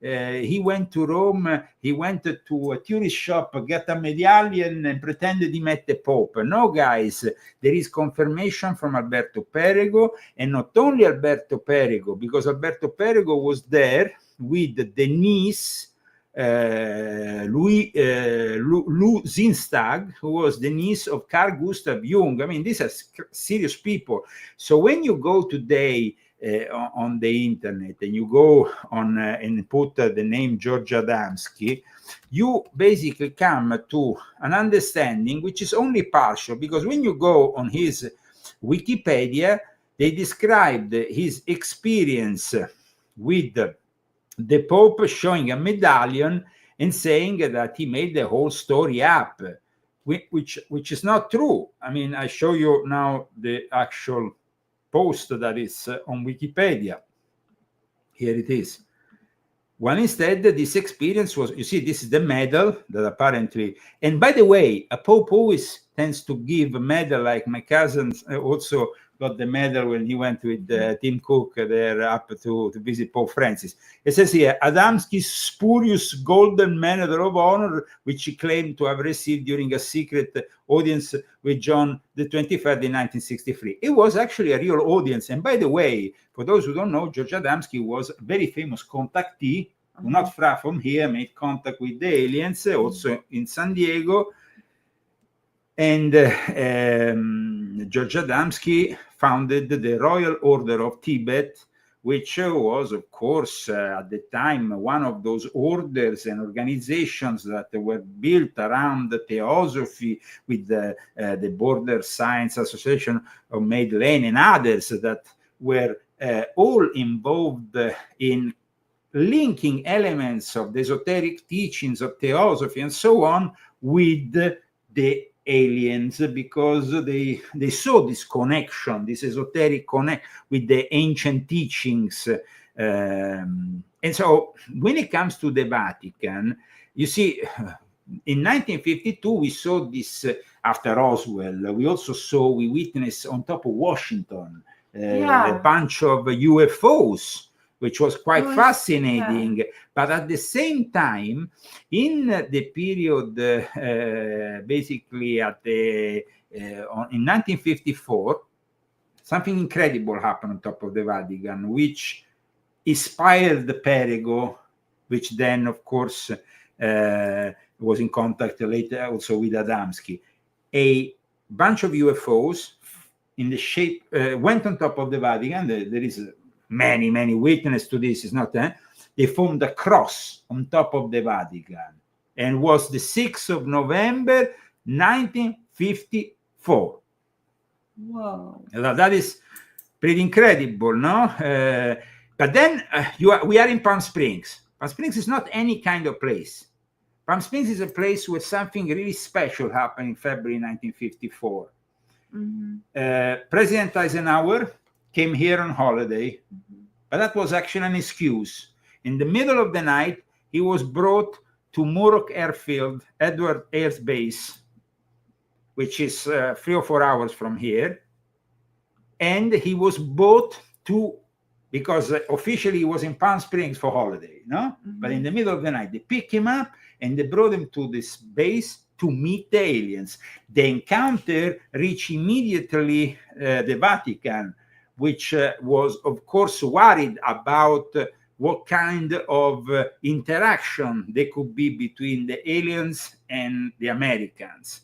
he went to Rome, he went to a tourist shop, got a medallion, and pretended he met the Pope. No, guys, there is confirmation from Alberto Perego, and not only Alberto Perego, because Alberto Perego was there with the niece Lou Zinstag, who was the niece of Carl Gustav Jung. I mean, these are serious people. So when you go today on the internet and you go on and put the name George Adamski, you basically come to an understanding which is only partial, because when you go on his Wikipedia, they described his experience with the Pope showing a medallion and saying that he made the whole story up, which is not true. I mean, I show you now the actual post that is on Wikipedia. Here it is. Well, instead, this experience was, you see, this is the medal that apparently, and by the way, a Pope always tends to give a medal, like my cousin also got the medal when he went with Tim Cook there up to visit Pope Francis. It says here, Adamski's spurious golden medal of honor, which he claimed to have received during a secret audience with John the 23rd in 1963. It was actually a real audience. And by the way, for those who don't know, George Adamski was a very famous contactee, not far from here, made contact with the aliens, also in San Diego. And George Adamski founded the Royal Order of Tibet, which was, of course, at the time, one of those orders and organizations that were built around the theosophy, with the Border Science Association of Maid Lane and others that were all involved in linking elements of the esoteric teachings of theosophy and so on with the aliens, because they saw this connection, this esoteric connect with the ancient teachings. And so when it comes to the Vatican, you see, in 1952, we saw this after Roswell. We witnessed on top of Washington a bunch of UFOs, which was quite fascinating. Yeah. But at the same time, in the period, basically in 1954, something incredible happened on top of the Vatican, which inspired the Perego, which then, of course, was in contact later also with Adamski. A bunch of UFOs in the shape went on top of the Vatican. There is many witnesses to this. Is not they formed a cross on top of the Vatican, and was the 6th of November 1954. Whoa, that is pretty incredible, no? But then we are in Palm Springs. Palm Springs is not any kind of place. Palm Springs is a place where something really special happened in February 1954. President Eisenhower came here on holiday, but that was actually an excuse. In the middle of the night, he was brought to Muroc Airfield, Edward Air Base, which is 3 or 4 hours from here. And he was brought to, because officially he was in Palm Springs for holiday, no? But in the middle of the night, they picked him up and they brought him to this base to meet the aliens. The encounter reached immediately the Vatican, which was, of course, worried about what kind of interaction there could be between the aliens and the Americans.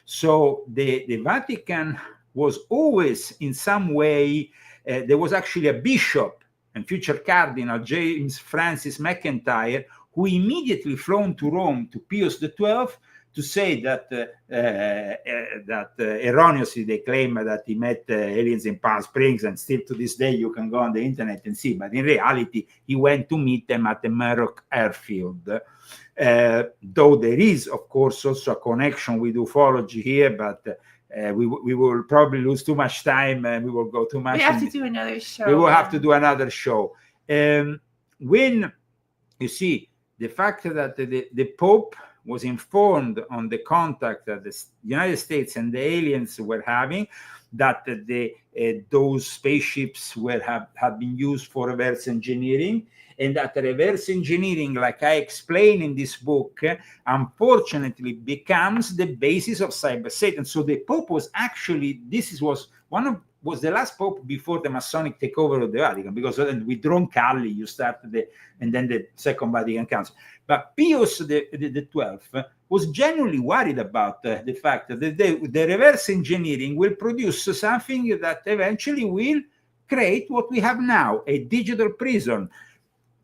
So the Vatican was always in some way, there was actually a bishop and future Cardinal James Francis McIntyre, who immediately flown to Rome to Pius XII to say that erroneously they claim that he met aliens in Palm Springs, and still to this day you can go on the internet and see. But in reality, he went to meet them at the Muroc Airfield. Though there is, of course, also a connection with ufology here, but we will probably lose too much time and we will go too much. We have to do another show. We will have to do another show. When you see the fact that the Pope was informed on the contact that the United States and the aliens were having, that those spaceships had been used for reverse engineering, and that reverse engineering, like I explain in this book, unfortunately becomes the basis of cyber Satan. So the Pope was actually, was the last Pope before the Masonic takeover of the Vatican, because with Ron Cully you started and then the Second Vatican Council. But Pius the 12th was genuinely worried about the fact that the reverse engineering will produce something that eventually will create what we have now, a digital prison.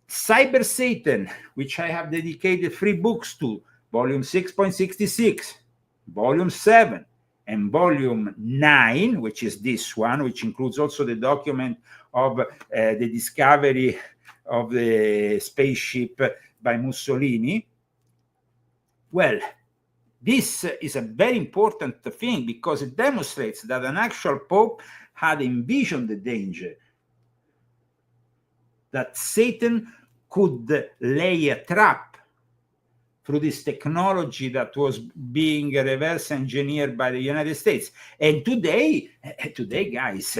Cyber Satan, which I have dedicated 3 books to, volume 6.66, volume 7, and volume 9, which is this one, which includes also the document of the discovery of the spaceship by Mussolini. Well, this is a very important thing because it demonstrates that an actual Pope had envisioned the danger, that Satan could lay a trap through this technology that was being reverse engineered by the United States. And today, guys,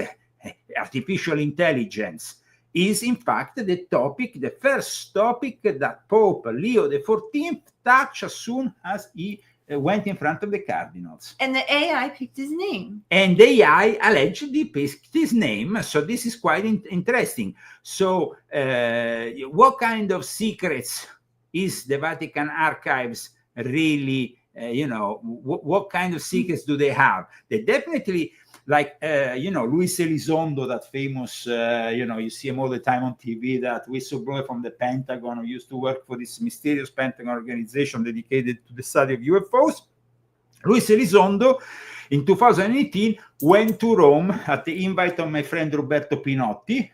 artificial intelligence is in fact the first topic that Pope Leo XIV touched as soon as he went in front of the cardinals. And the AI picked his name. And the AI allegedly picked his name. So this is quite interesting. So what kind of secrets is the Vatican archives really, what kind of secrets do they have? They definitely, like, Luis Elizondo, that famous, you see him all the time on TV, that whistleblower from the Pentagon who used to work for this mysterious Pentagon organization dedicated to the study of UFOs. Luis Elizondo, in 2018, went to Rome at the invite of my friend Roberto Pinotti,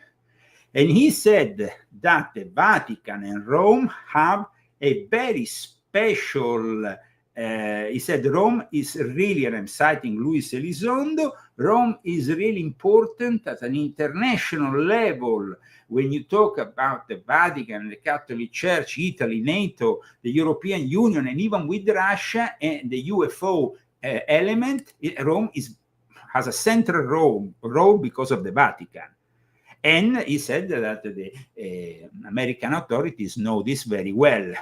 and he said that the Vatican and Rome have a very special, he said Rome is really, and I'm citing Luis Elizondo, Rome is really important at an international level. When you talk about the Vatican, the Catholic Church, Italy, NATO, the European Union, and even with Russia and the UFO element, Rome has a central role because of the Vatican. And he said that the American authorities know this very well.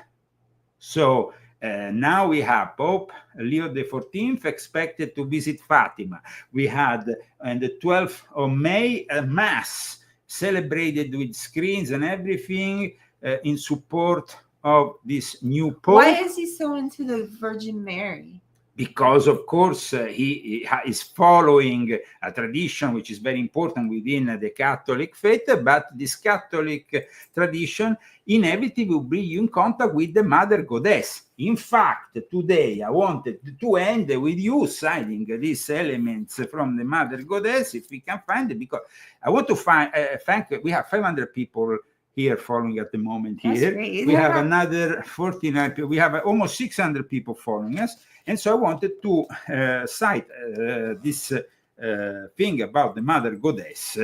So now we have Pope Leo XIV expected to visit Fatima. We had on the 12th of May a mass celebrated with screens and everything in support of this new Pope. Why is he so into the Virgin Mary? Because, of course, he is following a tradition which is very important within the Catholic faith, but this Catholic tradition inevitably will bring you in contact with the Mother Goddess. In fact, today I wanted to end with you citing these elements from the Mother Goddess, if we can find it, because I want to thank, we have 500 people here following at the moment here. We have another 49 people. We have almost 600 people following us. And so I wanted to cite this thing about the Mother Goddess.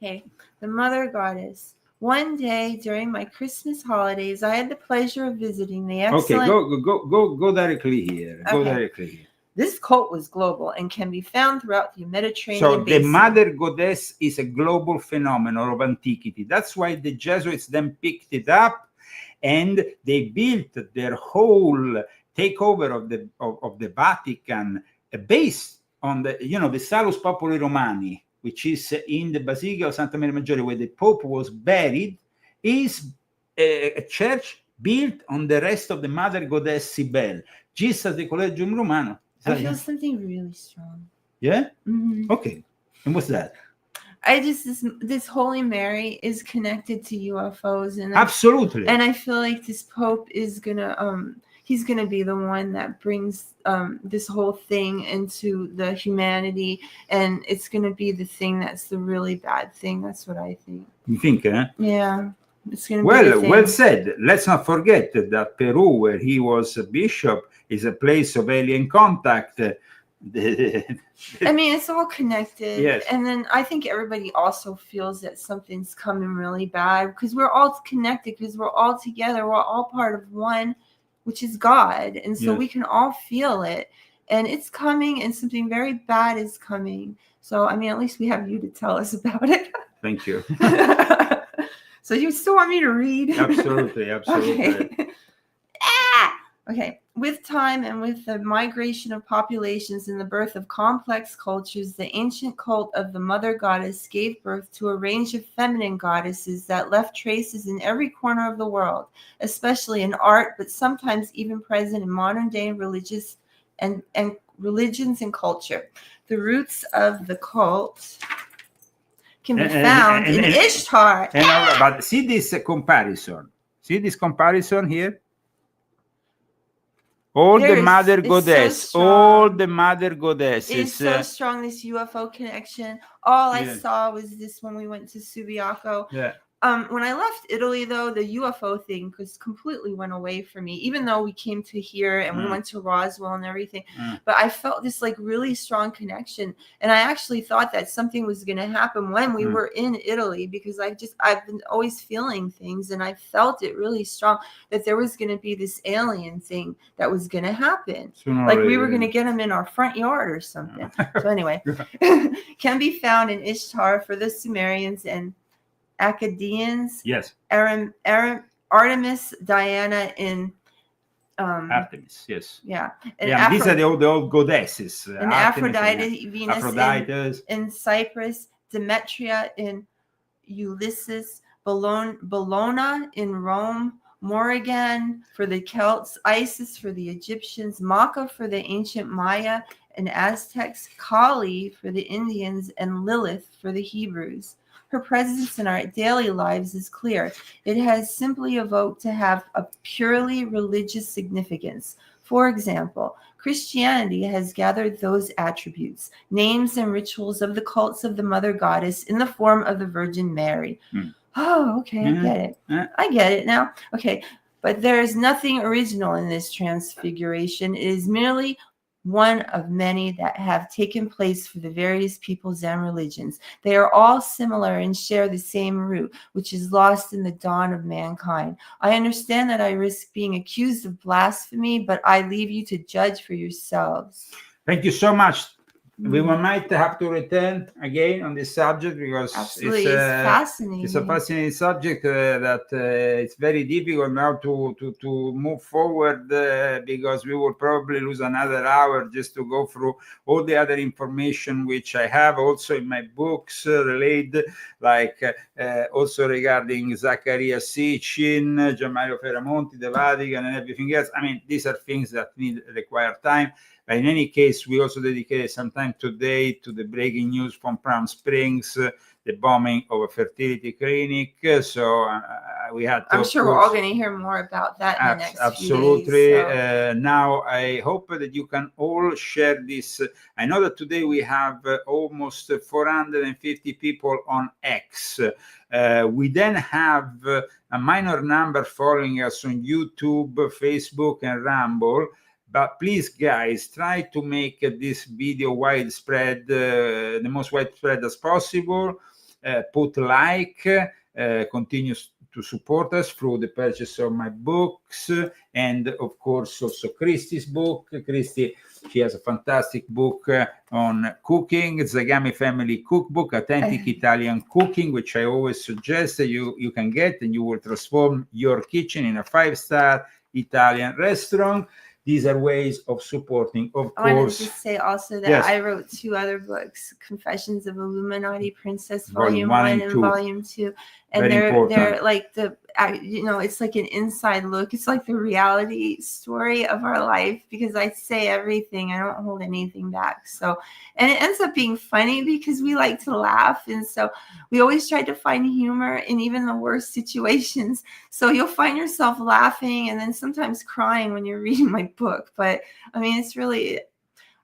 Okay, the Mother Goddess. One day during my Christmas holidays, I had the pleasure of visiting the excellent... Okay, go directly here. Okay. Go directly here. This cult was global and can be found throughout the Mediterranean So basin. the Mother Goddess is a global phenomenon of antiquity. That's why the Jesuits then picked it up and they built their whole takeover of the Vatican based on the Salus Populi Romani, which is in the Basilica of Santa Maria Maggiore, where the Pope was buried, is a church built on the rest of the Mother Goddess Cybele, just as the Collegium Romano. I feel something really strong. Yeah? Mm-hmm. Okay. And what's that? This Holy Mary is connected to UFOs, and Absolutely. And I feel like this Pope is gonna he's gonna be the one that brings this whole thing into the humanity, and it's gonna be the thing that's the really bad thing. That's what I think. You think, huh? Yeah. It's gonna be the thing. Well said. Let's not forget that Peru, where he was a bishop, is a place of alien contact. I mean, it's all connected. Yes. And then I think everybody also feels that something's coming really bad because we're all connected, because we're all together. We're all part of one, which is God. And so we can all feel it. And it's coming, and something very bad is coming. So, I mean, at least we have you to tell us about it. Thank you. So you still want me to read? Absolutely, absolutely. Okay. Okay. With time and with the migration of populations and the birth of complex cultures, the ancient cult of the mother goddess gave birth to a range of feminine goddesses that left traces in every corner of the world, especially in art, but sometimes even present in modern day religious and religions and culture. The roots of the cult can be found in Ishtar. But see this comparison. See this comparison here? All the mother goddess, all the mother goddesses. It's so strong, this UFO connection. All I saw was this when we went to Subiaco. Yeah. When I left Italy, though, the UFO thing just completely went away from me, even though we came to here and we went to Roswell and everything. But I felt this like really strong connection. And I actually thought that something was going to happen when we were in Italy, because I've been always feeling things, and I felt it really strong that there was going to be this alien thing that was going to happen. Like we were going to get them in our front yard or something. So anyway, can be found in Ishtar for the Sumerians and Akkadians. Yes. Artemis, Diana in Artemis, yes. Yeah. And these are the old goddesses. And Artemis, Aphrodite, Venus Aphrodite in Cyprus, Demetria in Ulysses, Bellona in Rome, Morrigan for the Celts, Isis for the Egyptians, Maca for the ancient Maya and Aztecs, Kali for the Indians, and Lilith for the Hebrews. Her presence in our daily lives is clear. It has simply evoked to have a purely religious significance. For example, Christianity has gathered those attributes, names and rituals of the cults of the Mother Goddess in the form of the Virgin Mary. Oh, okay, I get it. I get it now. Okay, but there is nothing original in this transfiguration. It is merely one of many that have taken place for the various peoples and religions. They are all similar and share the same root, which is lost in the dawn of mankind. I understand that I risk being accused of blasphemy, but I leave you to judge for yourselves. Thank you so much. We might have to return again on this subject, because it's fascinating. It's a fascinating subject that it's very difficult now to move forward, because we will probably lose another hour just to go through all the other information which I have also in my books related, like also regarding Zaccaria Sitchin, Gianmario Ferramonti, the Vatican, and everything else. I mean, these are things that require time. But in any case, we also dedicated some time today to the breaking news from Palm Springs, the bombing of a fertility clinic. So we had to, I'm sure we're all going to hear more about that in the next absolutely. few days, so. Now, I hope that you can all share this. I know that today we have almost 450 people on X. We then have a minor number following us on YouTube, Facebook, and Rumble. But please, guys, try to make this video widespread, the most widespread as possible. Put like, continue to support us through the purchase of my books, and of course also Christy's book. Christy, she has a fantastic book on cooking, Zagami Family Cookbook, Authentic Italian Cooking, which I always suggest that you can get, and you will transform your kitchen in a 5-star Italian restaurant. These are ways of supporting, of course. I wanted to just say also that I wrote 2 other books, Confessions of Illuminati Princess, Volume 1 and Volume 2. And they're like it's like an inside look. It's like the reality story of our life, because I say everything. I don't hold anything back. So, and it ends up being funny because we like to laugh. And so we always try to find humor in even the worst situations. So you'll find yourself laughing and then sometimes crying when you're reading my book. But I mean, it's really,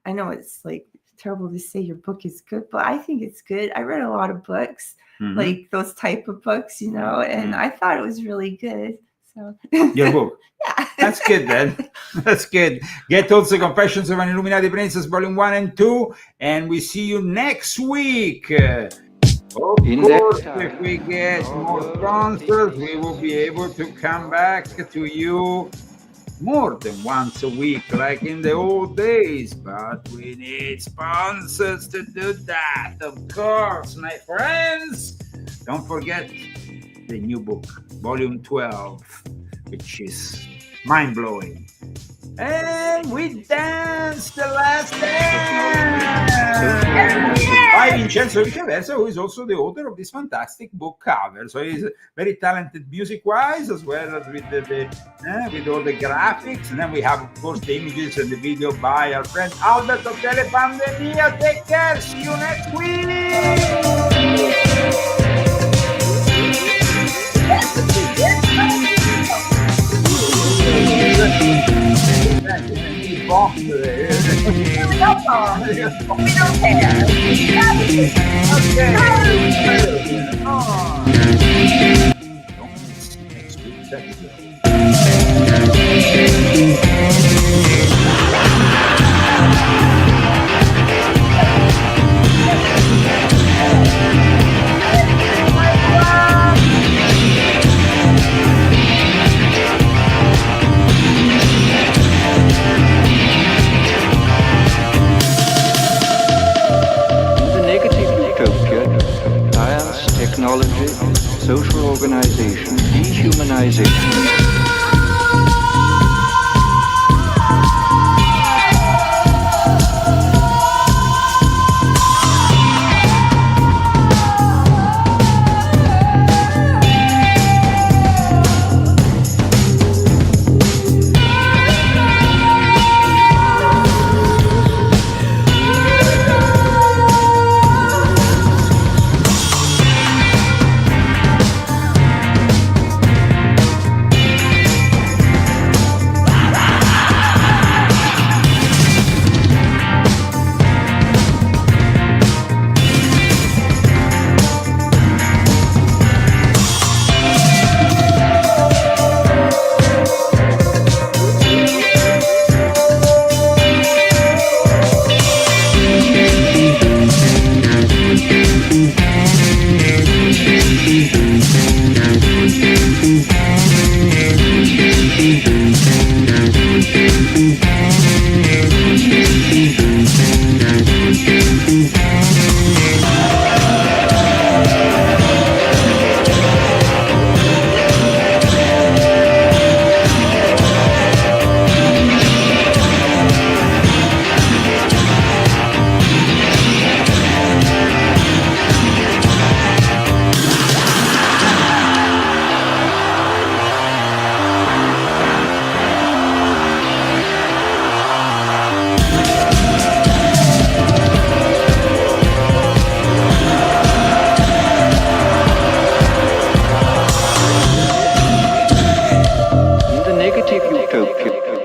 I know it's like terrible to say your book is good, but I think it's good. I read a lot of books. Like those type of books, and I thought it was really good. So your book, yeah, that's good then. That's good. Get also Confessions of an Illuminati Princess, Volume 1 and 2, and we see you next week. Of course, if we get more sponsors, we will be able to come back to you more than once a week, like in the old days, but we need sponsors to do that, of course, my friends. Don't forget the new book, volume 12, which is mind-blowing. And we danced the last dance by Vincenzo Viceversa, who is also the author of this fantastic book cover. So he's very talented music-wise, as well as with with all the graphics. And then we have, of course, the images and the video by our friend Alberto Telepandemia. Take care. See you next week. Box today. We don't care. Okay. Don't miss next week's episode. Technology, social organization, dehumanization.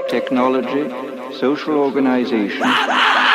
Technology, social organization.